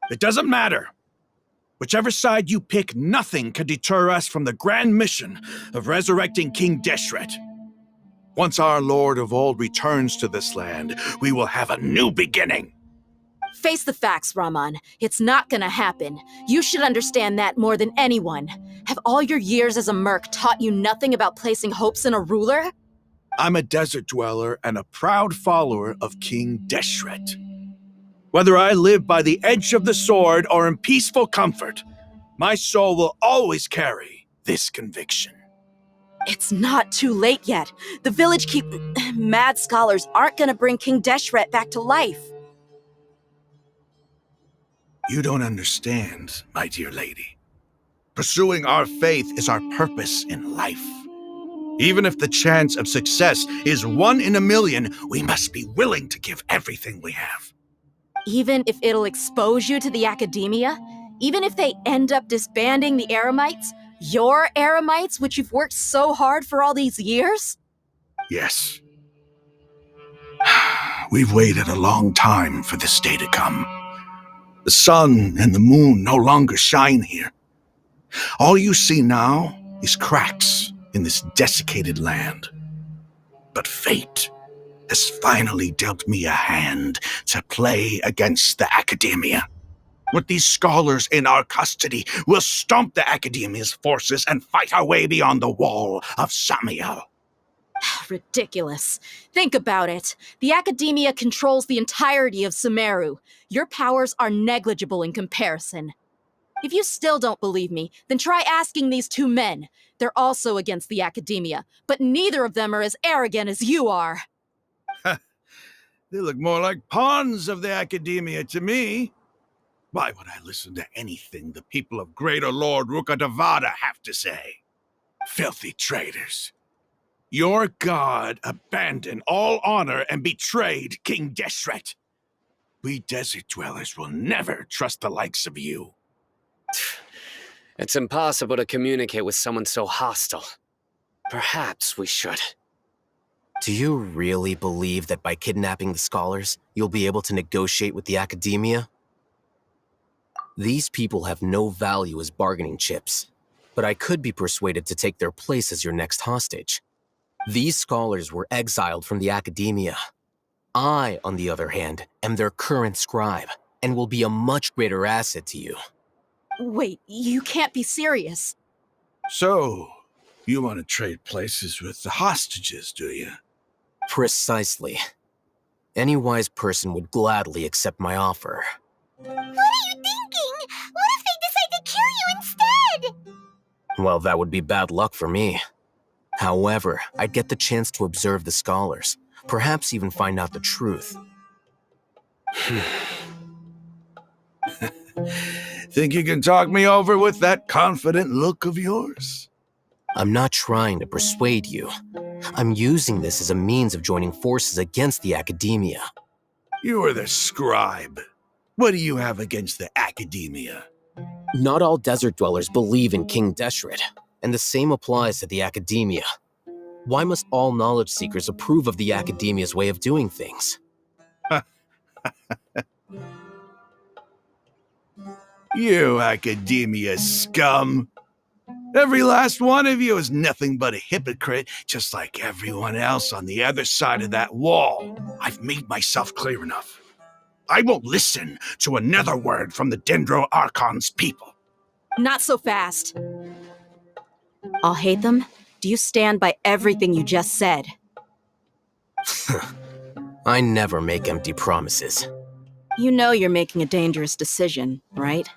It doesn't matter. Whichever side you pick, nothing can deter us from the grand mission of resurrecting King Deshret. Once our Lord of Old returns to this land, we will have a new beginning. Face the facts, Raman. It's not gonna happen. You should understand that more than anyone. Have all your years as a merc taught you nothing about placing hopes in a ruler? I'm a desert dweller and a proud follower of King Deshret. Whether I live by the edge of the sword or in peaceful comfort, my soul will always carry this conviction. It's not too late yet. The village keep... Mad scholars aren't gonna bring King Deshret back to life. You don't understand, my dear lady. Pursuing our faith is our purpose in life. Even if the chance of success is 1 in a million, we must be willing to give everything we have. Even if it'll expose you to the academia? Even if they end up disbanding the Eremites? Your Eremites, which you've worked so hard for all these years? Yes. We've waited a long time for this day to come. The sun and the moon no longer shine here. All you see now is cracks in this desiccated land. But fate has finally dealt me a hand to play against the academia. With these scholars in our custody, we'll stomp the academia's forces and fight our way beyond the wall of Samiel. Ridiculous. Think about it. The academia controls the entirety of Sumeru. Your powers are negligible in comparison. If you still don't believe me, then try asking these 2 men. They're also against the academia, but neither of them are as arrogant as you are. They look more like pawns of the academia to me. Why would I listen to anything the people of Greater Lord Rukadavada have to say? Filthy traitors. Your god abandoned all honor and betrayed King Deshret. We desert dwellers will never trust the likes of you. It's impossible to communicate with someone so hostile. Perhaps we should. Do you really believe that by kidnapping the scholars, you'll be able to negotiate with the academia? These people have no value as bargaining chips, but I could be persuaded to take their place as your next hostage. These scholars were exiled from the academia. I, on the other hand, am their current scribe, and will be a much greater asset to you. Wait, you can't be serious. So, you want to trade places with the hostages, do you? Precisely. Any wise person would gladly accept my offer. What are you thinking? What if they decide to kill you instead? Well, that would be bad luck for me. However, I'd get the chance to observe the scholars, perhaps even find out the truth. Think you can talk me over with that confident look of yours? I'm not trying to persuade you. I'm using this as a means of joining forces against the academia. You are the scribe. What do you have against the academia? Not all desert dwellers believe in King Deshret, and the same applies to the academia. Why must all knowledge seekers approve of the academia's way of doing things? You academia scum! Every last one of you is nothing but a hypocrite, just like everyone else on the other side of that wall. I've made myself clear enough. I won't listen to another word from the Dendro Archon's people. Not so fast. I'll hate them. Do you stand by everything you just said? I never make empty promises. You know you're making a dangerous decision, right?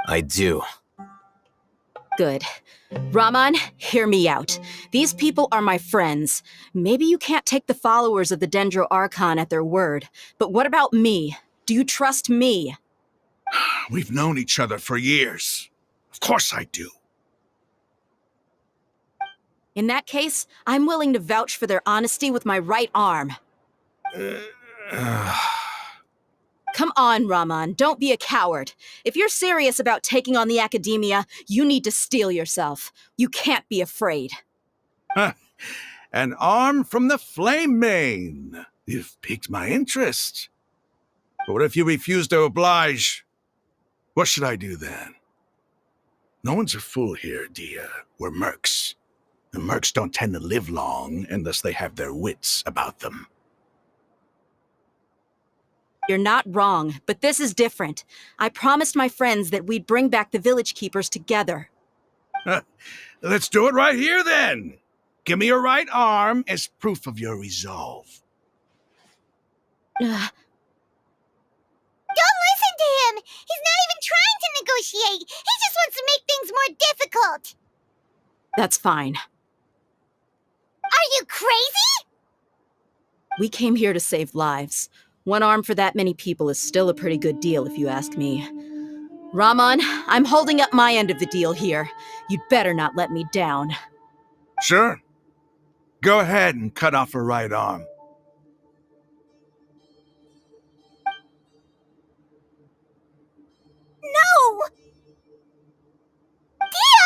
I do. Good. Raman, hear me out. These people are my friends. Maybe you can't take the followers of the Dendro Archon at their word, but what about me? Do you trust me? We've known each other for years. Of course I do. In that case, I'm willing to vouch for their honesty with my right arm. Come on, Raman, don't be a coward. If you're serious about taking on the academia, you need to steel yourself. You can't be afraid. An arm from the Flame Mane. You've piqued my interest. But what if you refuse to oblige? What should I do then? No one's a fool here, Dia. We're mercs. And mercs don't tend to live long unless they have their wits about them. You're not wrong, but this is different. I promised my friends that we'd bring back the village keepers together. Let's do it right here, then. Give me your right arm as proof of your resolve. Ugh. Don't listen to him! He's not even trying to negotiate! He just wants to make things more difficult! That's fine. Are you crazy? We came here to save lives. One arm for that many people is still a pretty good deal, if you ask me. Rahman, I'm holding up my end of the deal here. You'd better not let me down. Sure. Go ahead and cut off her right arm. No! Dia!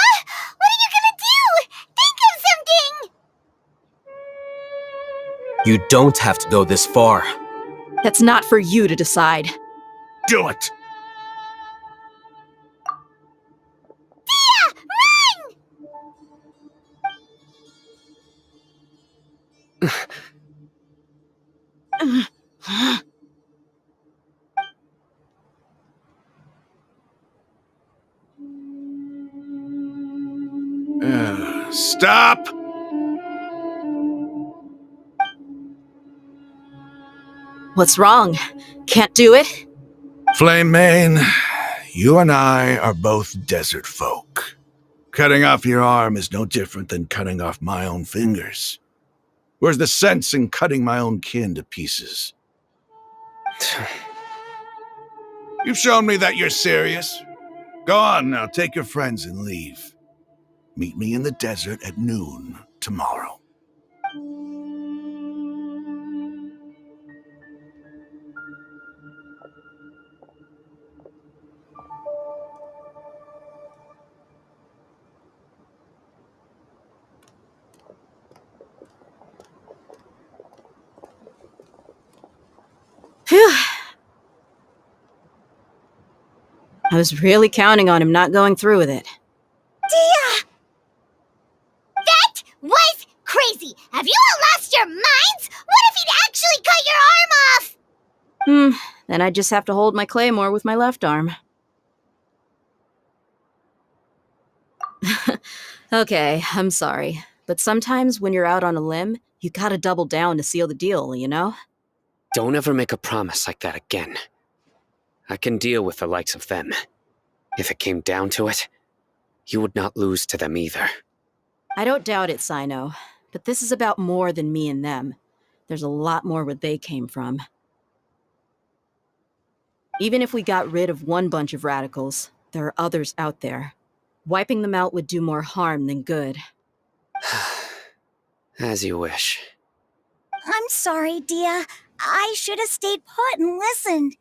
What are you gonna do? Think of something! You don't have to go this far. That's not for you to decide. Do it! Dia! Run! Stop! What's wrong? Can't do it? Flame Mane, you and I are both desert folk. Cutting off your arm is no different than cutting off my own fingers. Where's the sense in cutting my own kin to pieces? You've shown me that you're serious. Go on now, take your friends and leave. Meet me in the desert at noon tomorrow. Phew. I was really counting on him not going through with it. Dia! That was crazy! Have you all lost your minds? What if he'd actually cut your arm off? Then I just have to hold my claymore with my left arm. Okay, I'm sorry. But sometimes when you're out on a limb, you gotta double down to seal the deal, you know? Don't ever make a promise like that again. I can deal with the likes of them. If it came down to it, you would not lose to them either. I don't doubt it, Sino. But this is about more than me and them. There's a lot more where they came from. Even if we got rid of one bunch of radicals, there are others out there. Wiping them out would do more harm than good. As you wish. I'm sorry, Dia. I should have stayed put and listened.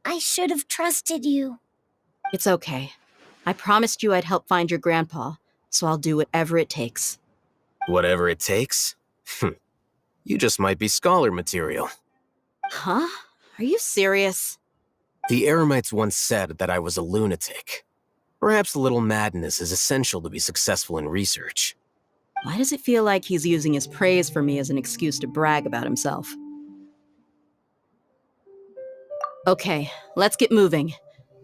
I should have trusted you. It's okay. I promised you I'd help find your grandpa, so I'll do whatever it takes. Whatever it takes? You just might be scholar material. Huh? Are you serious? The Eremites once said that I was a lunatic. Perhaps a little madness is essential to be successful in research. Why does it feel like he's using his praise for me as an excuse to brag about himself? Okay, let's get moving.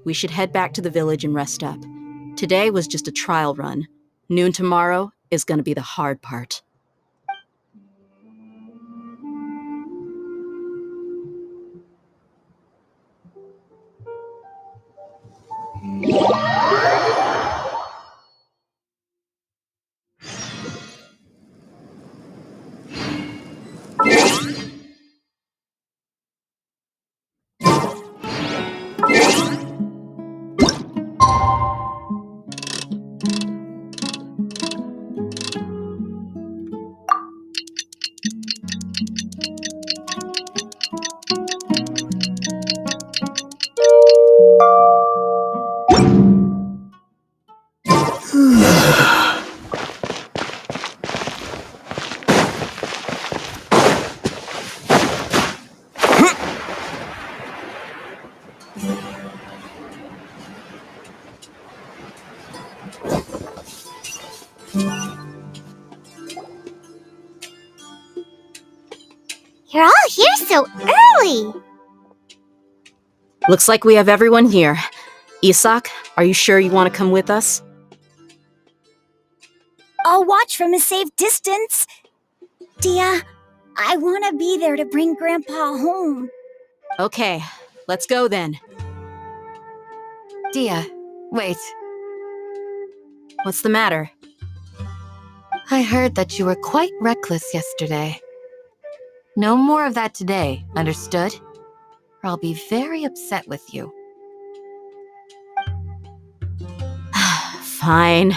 We should head back to the village and rest up. Today was just a trial run. Noon tomorrow is gonna be the hard part. You're all here so early. Looks like we have everyone here. Isak, are you sure you want to come with us? I'll watch from a safe distance. Dia, I want to be there to bring Grandpa home. Okay, let's go then. Dia, wait. What's the matter? I heard that you were quite reckless yesterday. No more of that today, understood? Or I'll be very upset with you. Fine.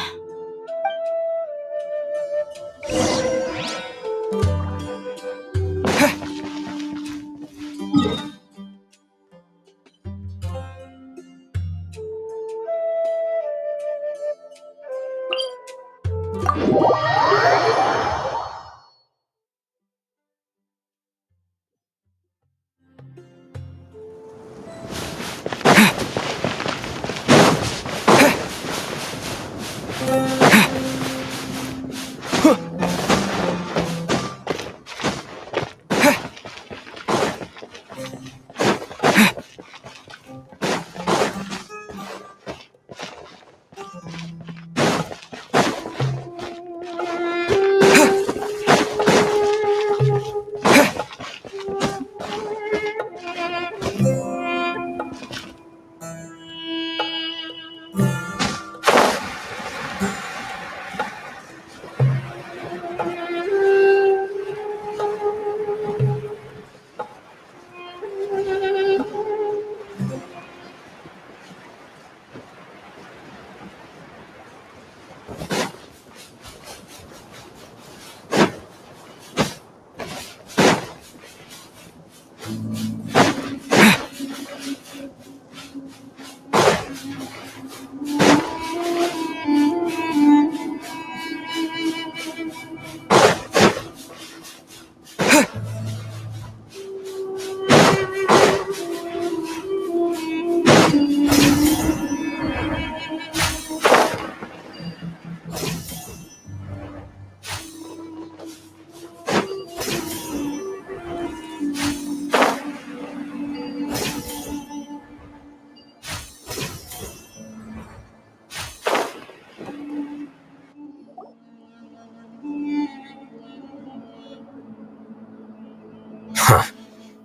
Huh.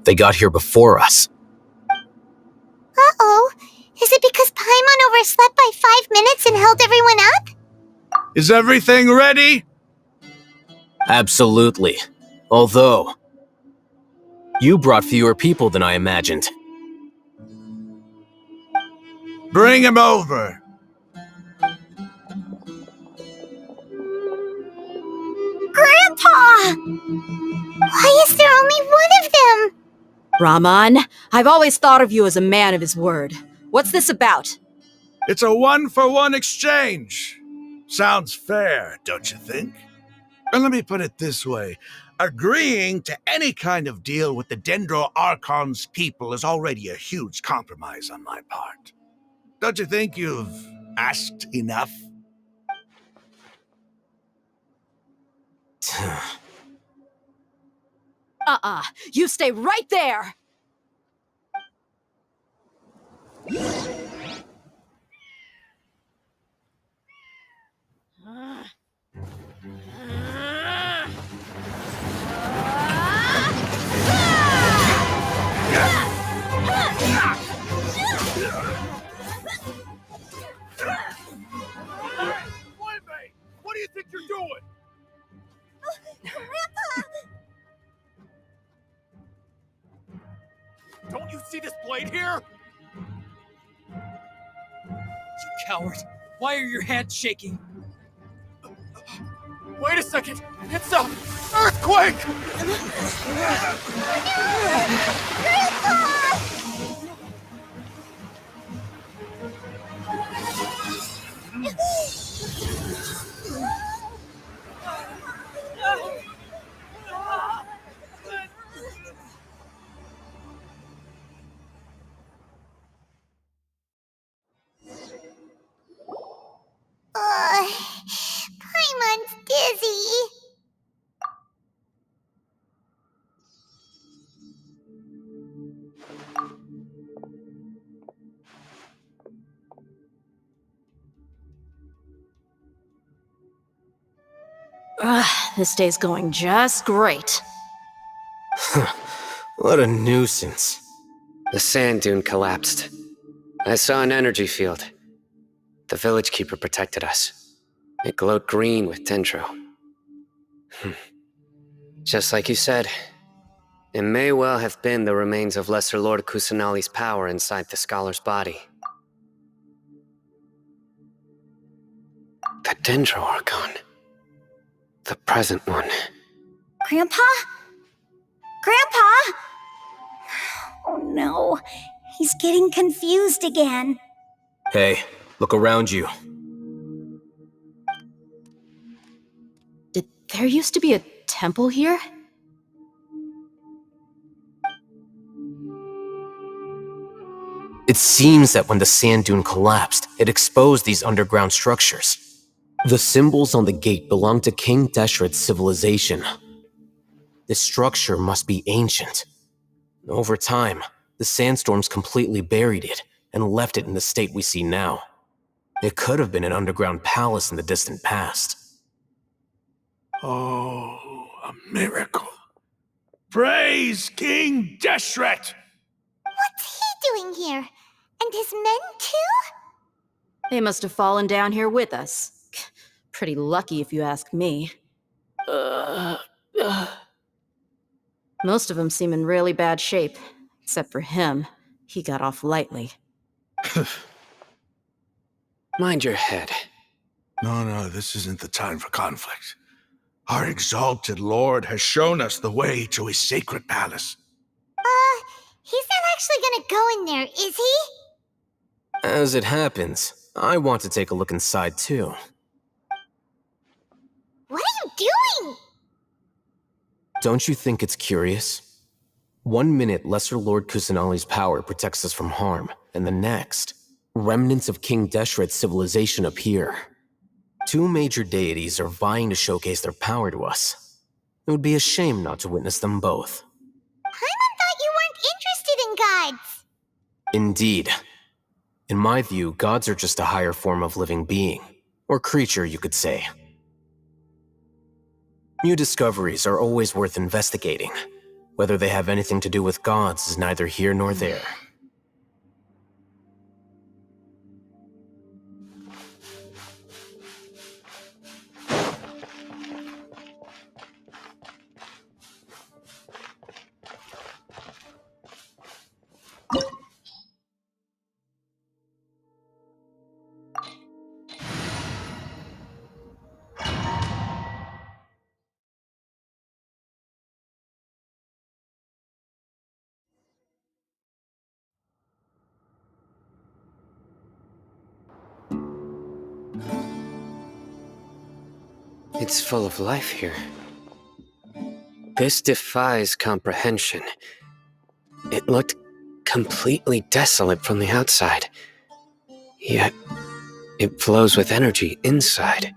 They got here before us. Uh-oh. Is it because Paimon overslept by 5 minutes and held everyone up? Is everything ready? Absolutely. Although, you brought fewer people than I imagined. Bring him over. Grandpa! Why is there only one of them? Rahman, I've always thought of you as a man of his word. What's this about? It's a one-for-one exchange. Sounds fair, don't you think? And let me put it this way. Agreeing to any kind of deal with the Dendro Archon's people is already a huge compromise on my part. Don't you think you've asked enough? You stay right there! What do you think you're doing? Don't you see this blade here? You coward! Why are your hands shaking? Wait a second! It's a earthquake! Paimon's dizzy. This day's going just great. What a nuisance. The sand dune collapsed. I saw an energy field. The village keeper protected us. It glowed green with dendro. Just like you said, it may well have been the remains of Lesser Lord Kusanali's power inside the scholar's body. The dendro archon. The present one. Grandpa? Grandpa? Oh no, he's getting confused again. Hey, look around you. Did there used to be a temple here? It seems that when the sand dune collapsed, it exposed these underground structures. The symbols on the gate belong to King Deshret's civilization. This structure must be ancient. Over time, the sandstorms completely buried it and left it in the state we see now. It could have been an underground palace in the distant past. Oh, a miracle. Praise King Deshret! What's he doing here? And his men too? They must have fallen down here with us. Pretty lucky if you ask me. Most of them seem in really bad shape. Except for him. He got off lightly. Mind your head. No, this isn't the time for conflict. Our exalted lord has shown us the way to his sacred palace. He's not actually gonna go in there, is he? As it happens, I want to take a look inside too. What are you doing? Don't you think it's curious? 1 minute, Lesser Lord Kusanali's power protects us from harm, and the next, remnants of King Deshret's civilization appear. 2 major deities are vying to showcase their power to us. It would be a shame not to witness them both. Paimon thought you weren't interested in gods. Indeed. In my view, gods are just a higher form of living being, or creature, you could say. New discoveries are always worth investigating. Whether they have anything to do with gods is neither here nor there. It's full of life here. This defies comprehension. It looked completely desolate from the outside. Yet, it flows with energy inside.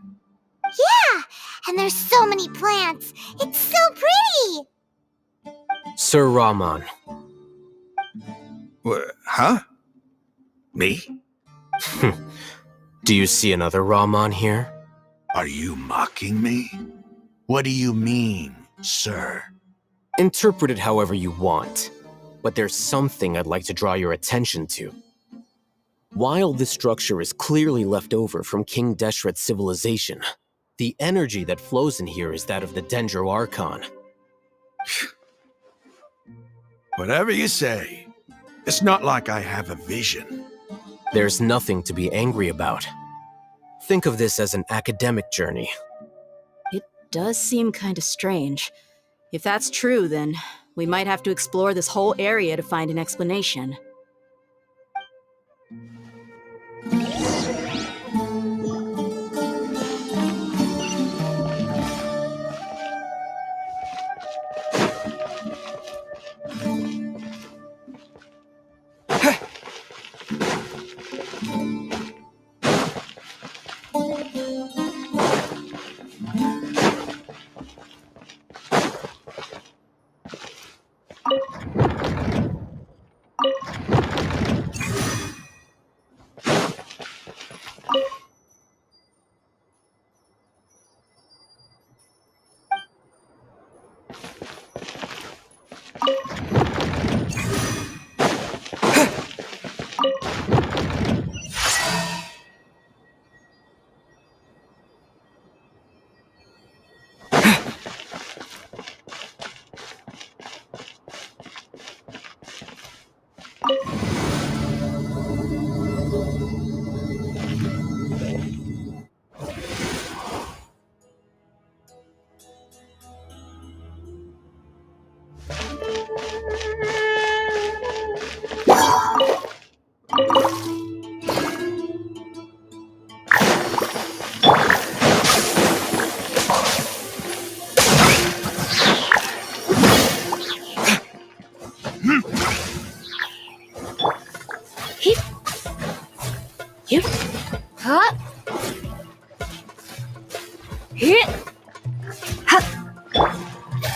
Yeah, and there's so many plants. It's so pretty. Sir Rahman. Huh? Me? Do you see another Rahman here? Are you mocking me? What do you mean, sir? Interpret it however you want, but there's something I'd like to draw your attention to. While this structure is clearly left over from King Deshret's civilization, the energy that flows in here is that of the Dendro Archon. Whatever you say. It's not like I have a vision. There's nothing to be angry about. Think of this as an academic journey. It does seem kinda strange. If that's true, then we might have to explore this whole area to find an explanation.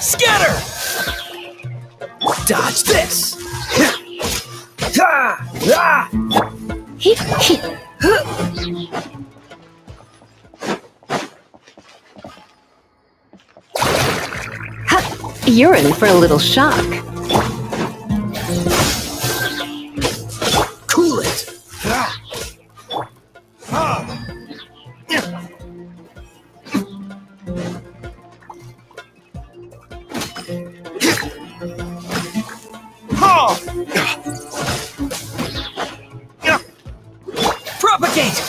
Scatter! Dodge this! You're in for a little shock. Cool it! Propagate!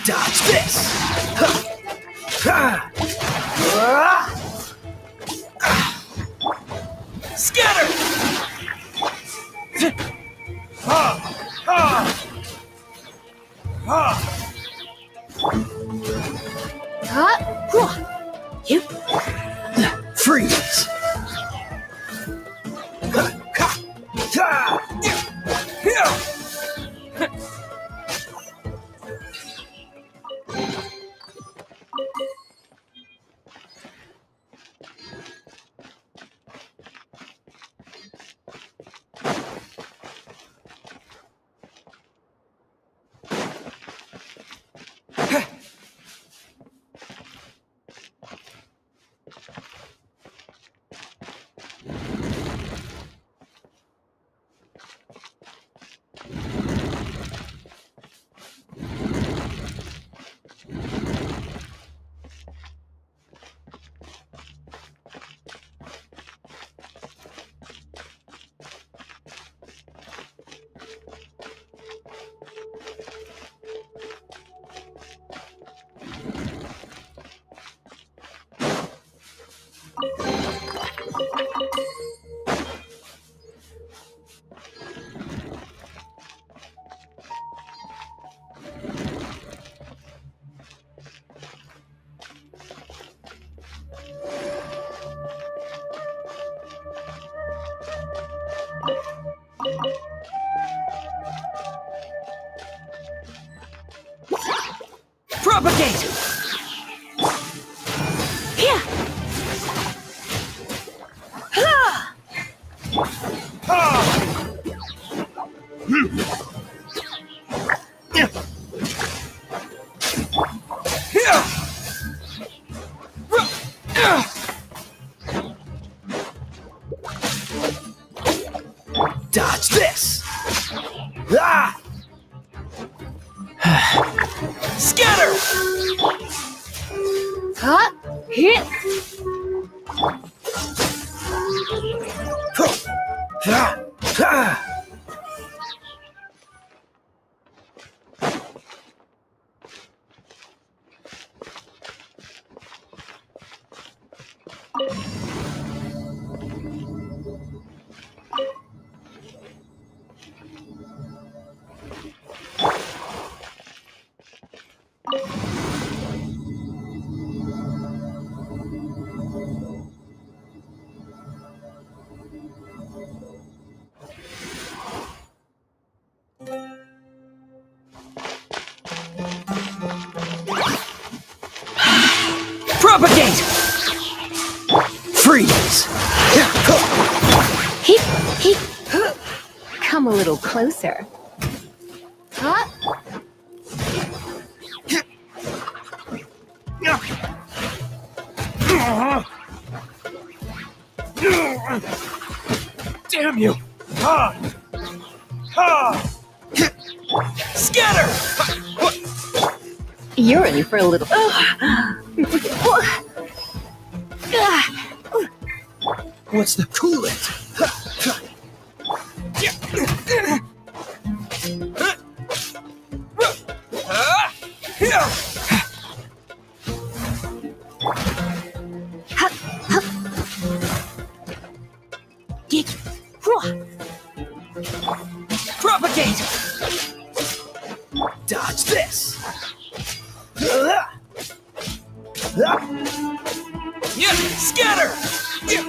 Dodge this! Scatter! Freeze! Propagate! Dodge this! Scatter! Propagate! Freeze! Come a little closer. Damn you! Scatter! You're in for a little. What's the coolant? Propagate! Dodge this! Yeah, scatter! Yeah!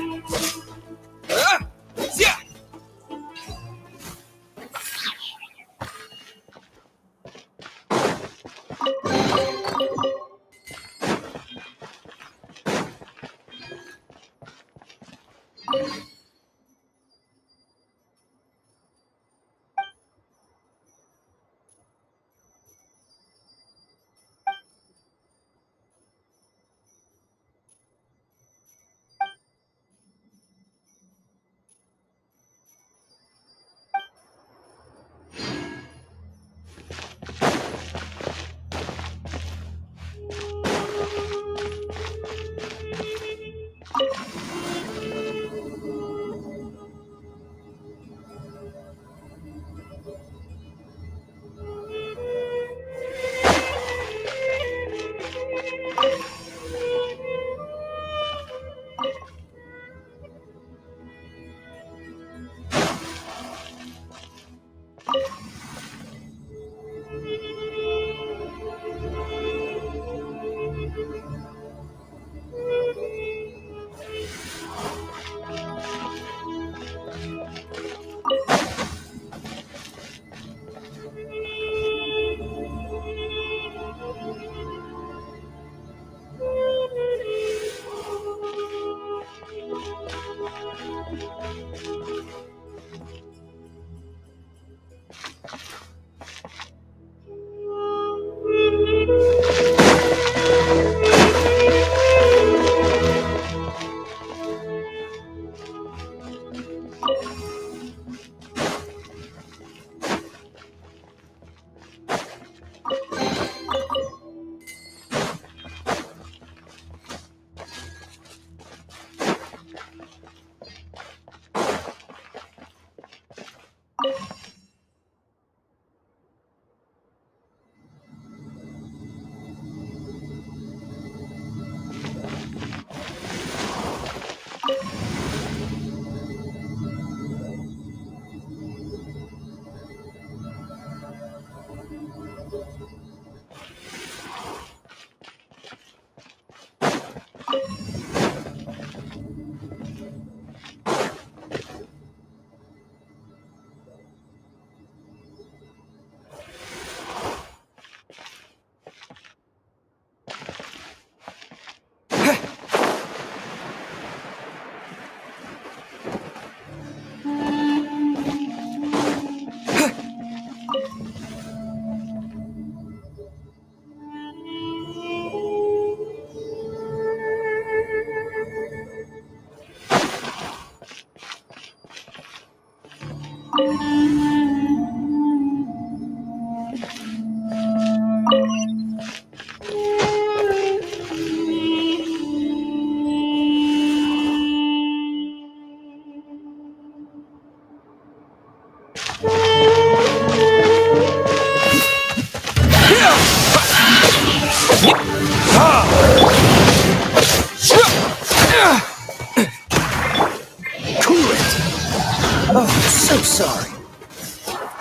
Oh, so sorry.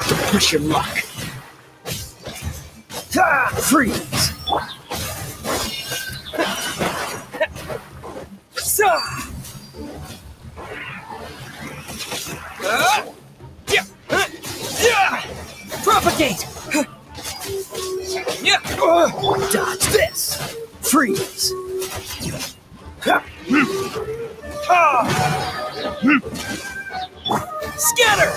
Don't push your luck. Freeze! Propagate! Dodge this! Freeze! Scatter!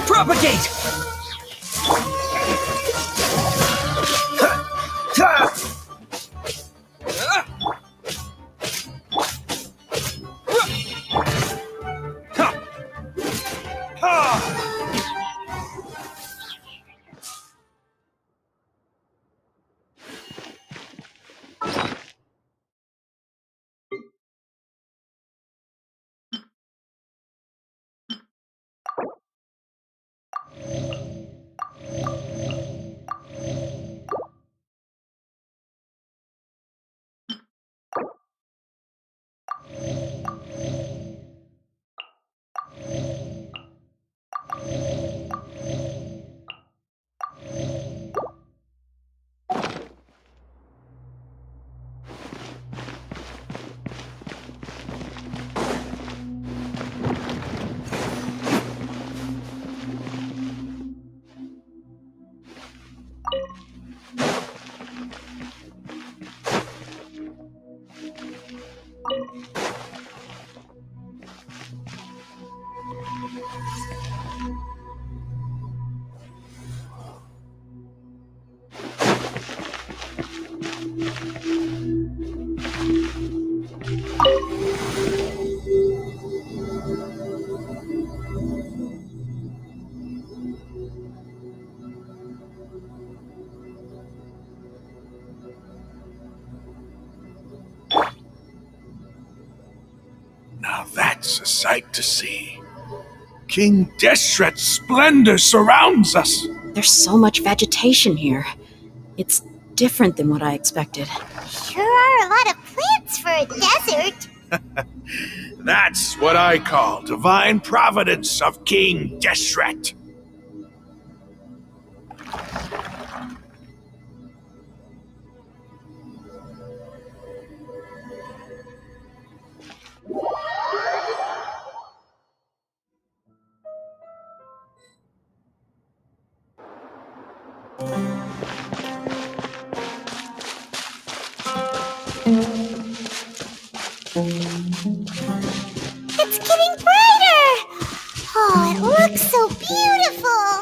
Propagate! Now that's a sight to see. King Deshret's splendor surrounds us. There's so much vegetation here. It's different than what I expected. Sure are a lot of plants for a desert. That's what I call divine providence of King Deshret. It's getting brighter! Oh, it looks so beautiful!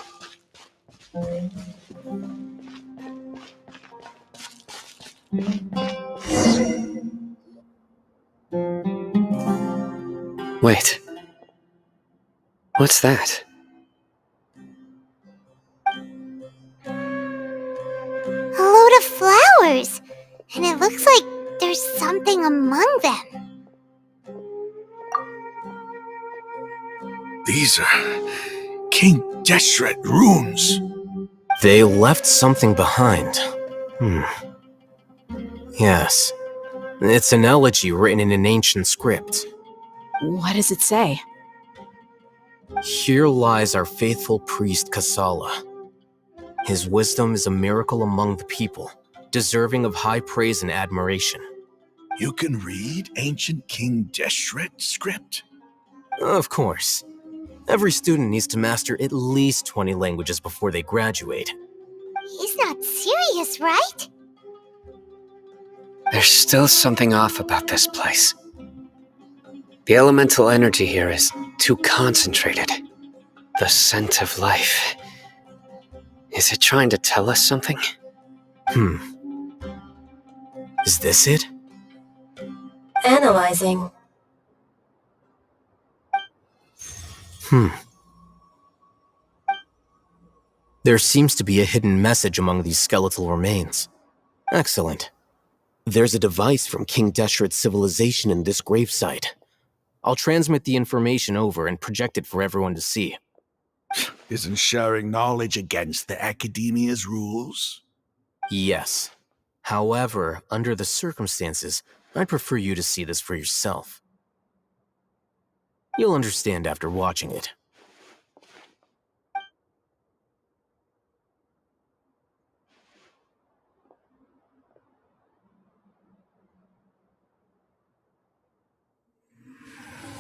Wait. What's that? A load of flowers! And it looks like there's something among them. These are King Deshret runes. They left something behind. Yes. It's an elegy written in an ancient script. What does it say? Here lies our faithful priest Kasala. His wisdom is a miracle among the people, deserving of high praise and admiration. You can read ancient King Deshret script? Of course. Every student needs to master at least 20 languages before they graduate. He's not serious, right? There's still something off about this place. The elemental energy here is too concentrated. The scent of life. Is it trying to tell us something? Is this it? Analyzing. There seems to be a hidden message among these skeletal remains. Excellent. There's a device from King Deshret's civilization in this gravesite. I'll transmit the information over and project it for everyone to see. Isn't sharing knowledge against the Academia's rules? Yes. However, under the circumstances, I'd prefer you to see this for yourself. You'll understand after watching it.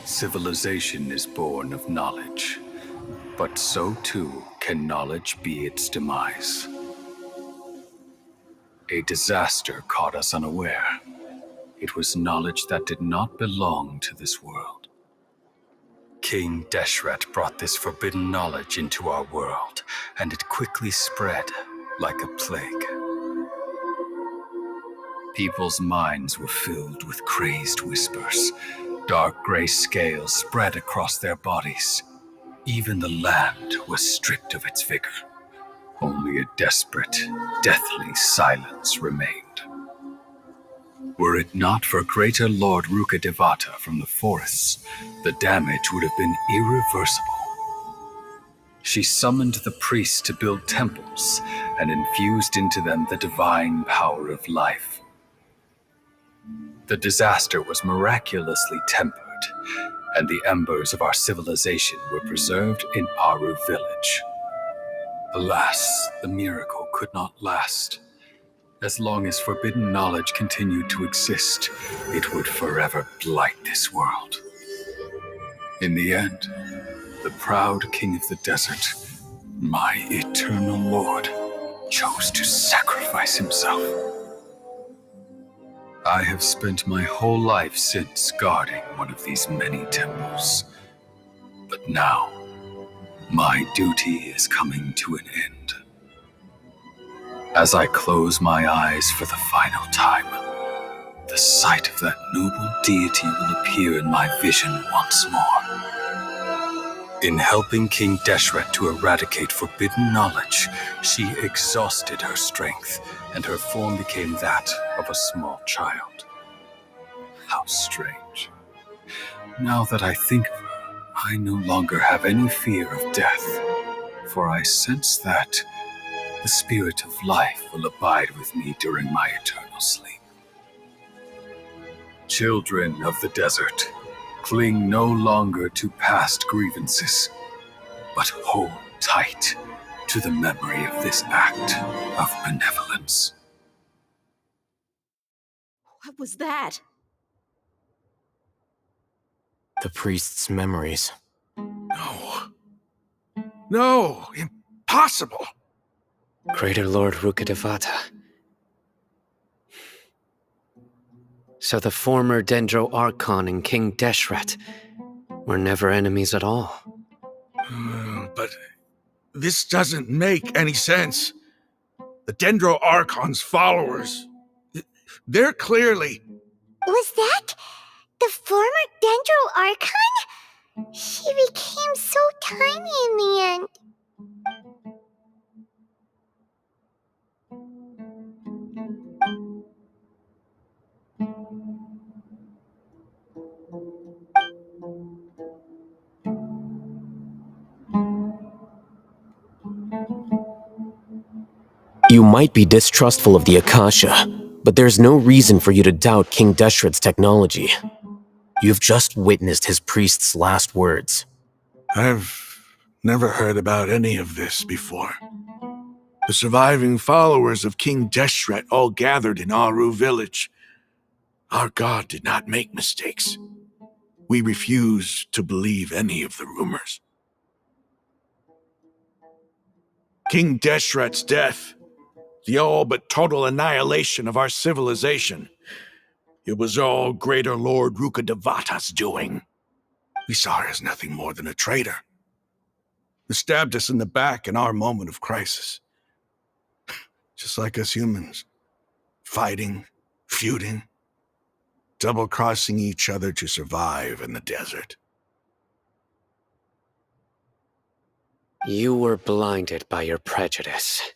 Civilization is born of knowledge, but so too can knowledge be its demise. A disaster caught us unaware. It was knowledge that did not belong to this world. King Deshret brought this forbidden knowledge into our world, and it quickly spread like a plague. People's minds were filled with crazed whispers. Dark gray scales spread across their bodies. Even the land was stripped of its vigor. Only a desperate, deathly silence remained. Were it not for greater Lord Ruka Devata from the forests, the damage would have been irreversible. She summoned the priests to build temples and infused into them the divine power of life. The disaster was miraculously tempered, and the embers of our civilization were preserved in Aru village. Alas, the miracle could not last. As long as forbidden knowledge continued to exist, it would forever blight this world. In the end, the proud king of the desert, my eternal lord, chose to sacrifice himself. I have spent my whole life since guarding one of these many temples. But now, my duty is coming to an end. As I close my eyes for the final time, the sight of that noble deity will appear in my vision once more. In helping King Deshret to eradicate forbidden knowledge, she exhausted her strength, and her form became that of a small child. How strange. Now that I think of her, I no longer have any fear of death, for I sense that the spirit of life will abide with me during my eternal sleep. Children of the desert, cling no longer to past grievances, but hold tight to the memory of this act of benevolence. What was that? The priest's memories. No. No, impossible. Greater Lord Rukkhadevata. So the former Dendro Archon and King Deshret were never enemies at all. But this doesn't make any sense. The Dendro Archon's followers, they're clearly... Was that the former Dendro Archon? She became so tiny in the end. You might be distrustful of the Akasha, but there's no reason for you to doubt King Deshret's technology. You've just witnessed his priest's last words. I've never heard about any of this before. The surviving followers of King Deshret all gathered in Aru village. Our god did not make mistakes. We refuse to believe any of the rumors. King Deshret's death, the all but total annihilation of our civilization, it was all Greater Lord Rukkhadevata's doing. We saw her as nothing more than a traitor, who stabbed us in the back in our moment of crisis. Just like us humans, fighting, feuding, double-crossing each other to survive in the desert. You were blinded by your prejudice.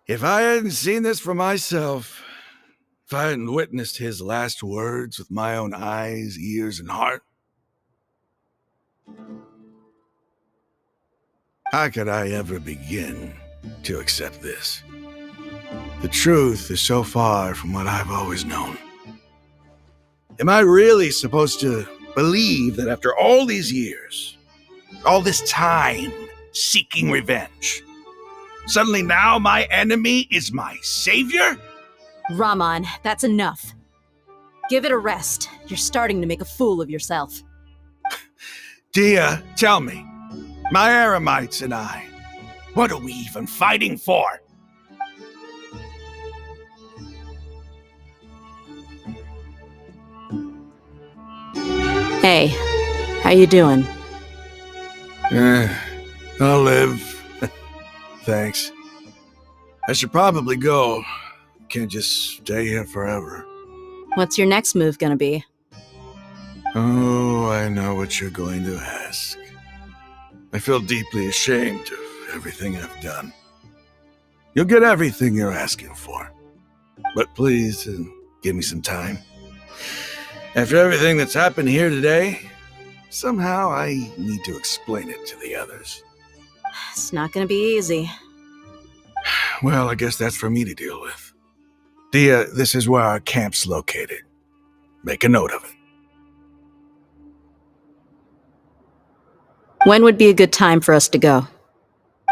If I hadn't seen this for myself, if I hadn't witnessed his last words with my own eyes, ears, and heart, how could I ever begin to accept this? The truth is so far from what I've always known. Am I really supposed to believe that after all these years, all this time seeking revenge, suddenly now my enemy is my savior? Raman, that's enough. Give it a rest. You're starting to make a fool of yourself. Dia, tell me, my Eremites and I, what are we even fighting for? Hey, how you doing? I'll live. Thanks. I should probably go. Can't just stay here forever. What's your next move gonna be? Oh, I know what you're going to ask. I feel deeply ashamed of everything I've done. You'll get everything you're asking for. But please, give me some time. After everything that's happened here today, somehow I need to explain it to the others. It's not gonna be easy. Well, I guess that's for me to deal with. Dia, this is where our camp's located. Make a note of it. When would be a good time for us to go?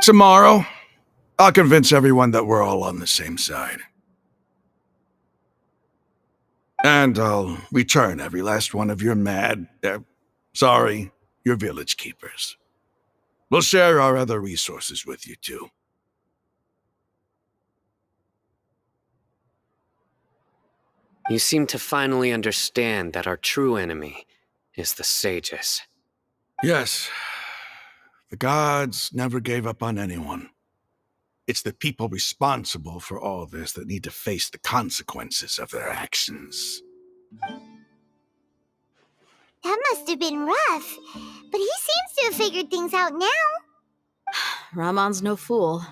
Tomorrow, I'll convince everyone that we're all on the same side. And I'll return every last one of your your village keepers. We'll share our other resources with you too. You seem to finally understand that our true enemy is the sages. Yes, the gods never gave up on anyone. It's the people responsible for all this that need to face the consequences of their actions. That must have been rough, but he seems to have figured things out now. Ramon's no fool.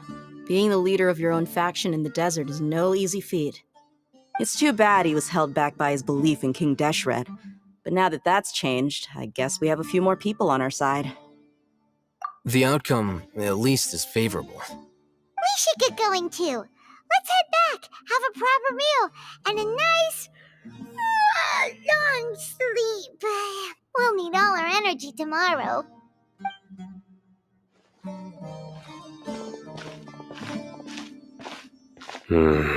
Being the leader of your own faction in the desert is no easy feat. It's too bad he was held back by his belief in King Deshret. But now that that's changed, I guess we have a few more people on our side. The outcome, at least, is favorable. We should get going too. Let's head back, have a proper meal, and a nice, long sleep. We'll need all our energy tomorrow. Sino,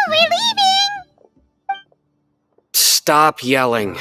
we're leaving! Stop yelling.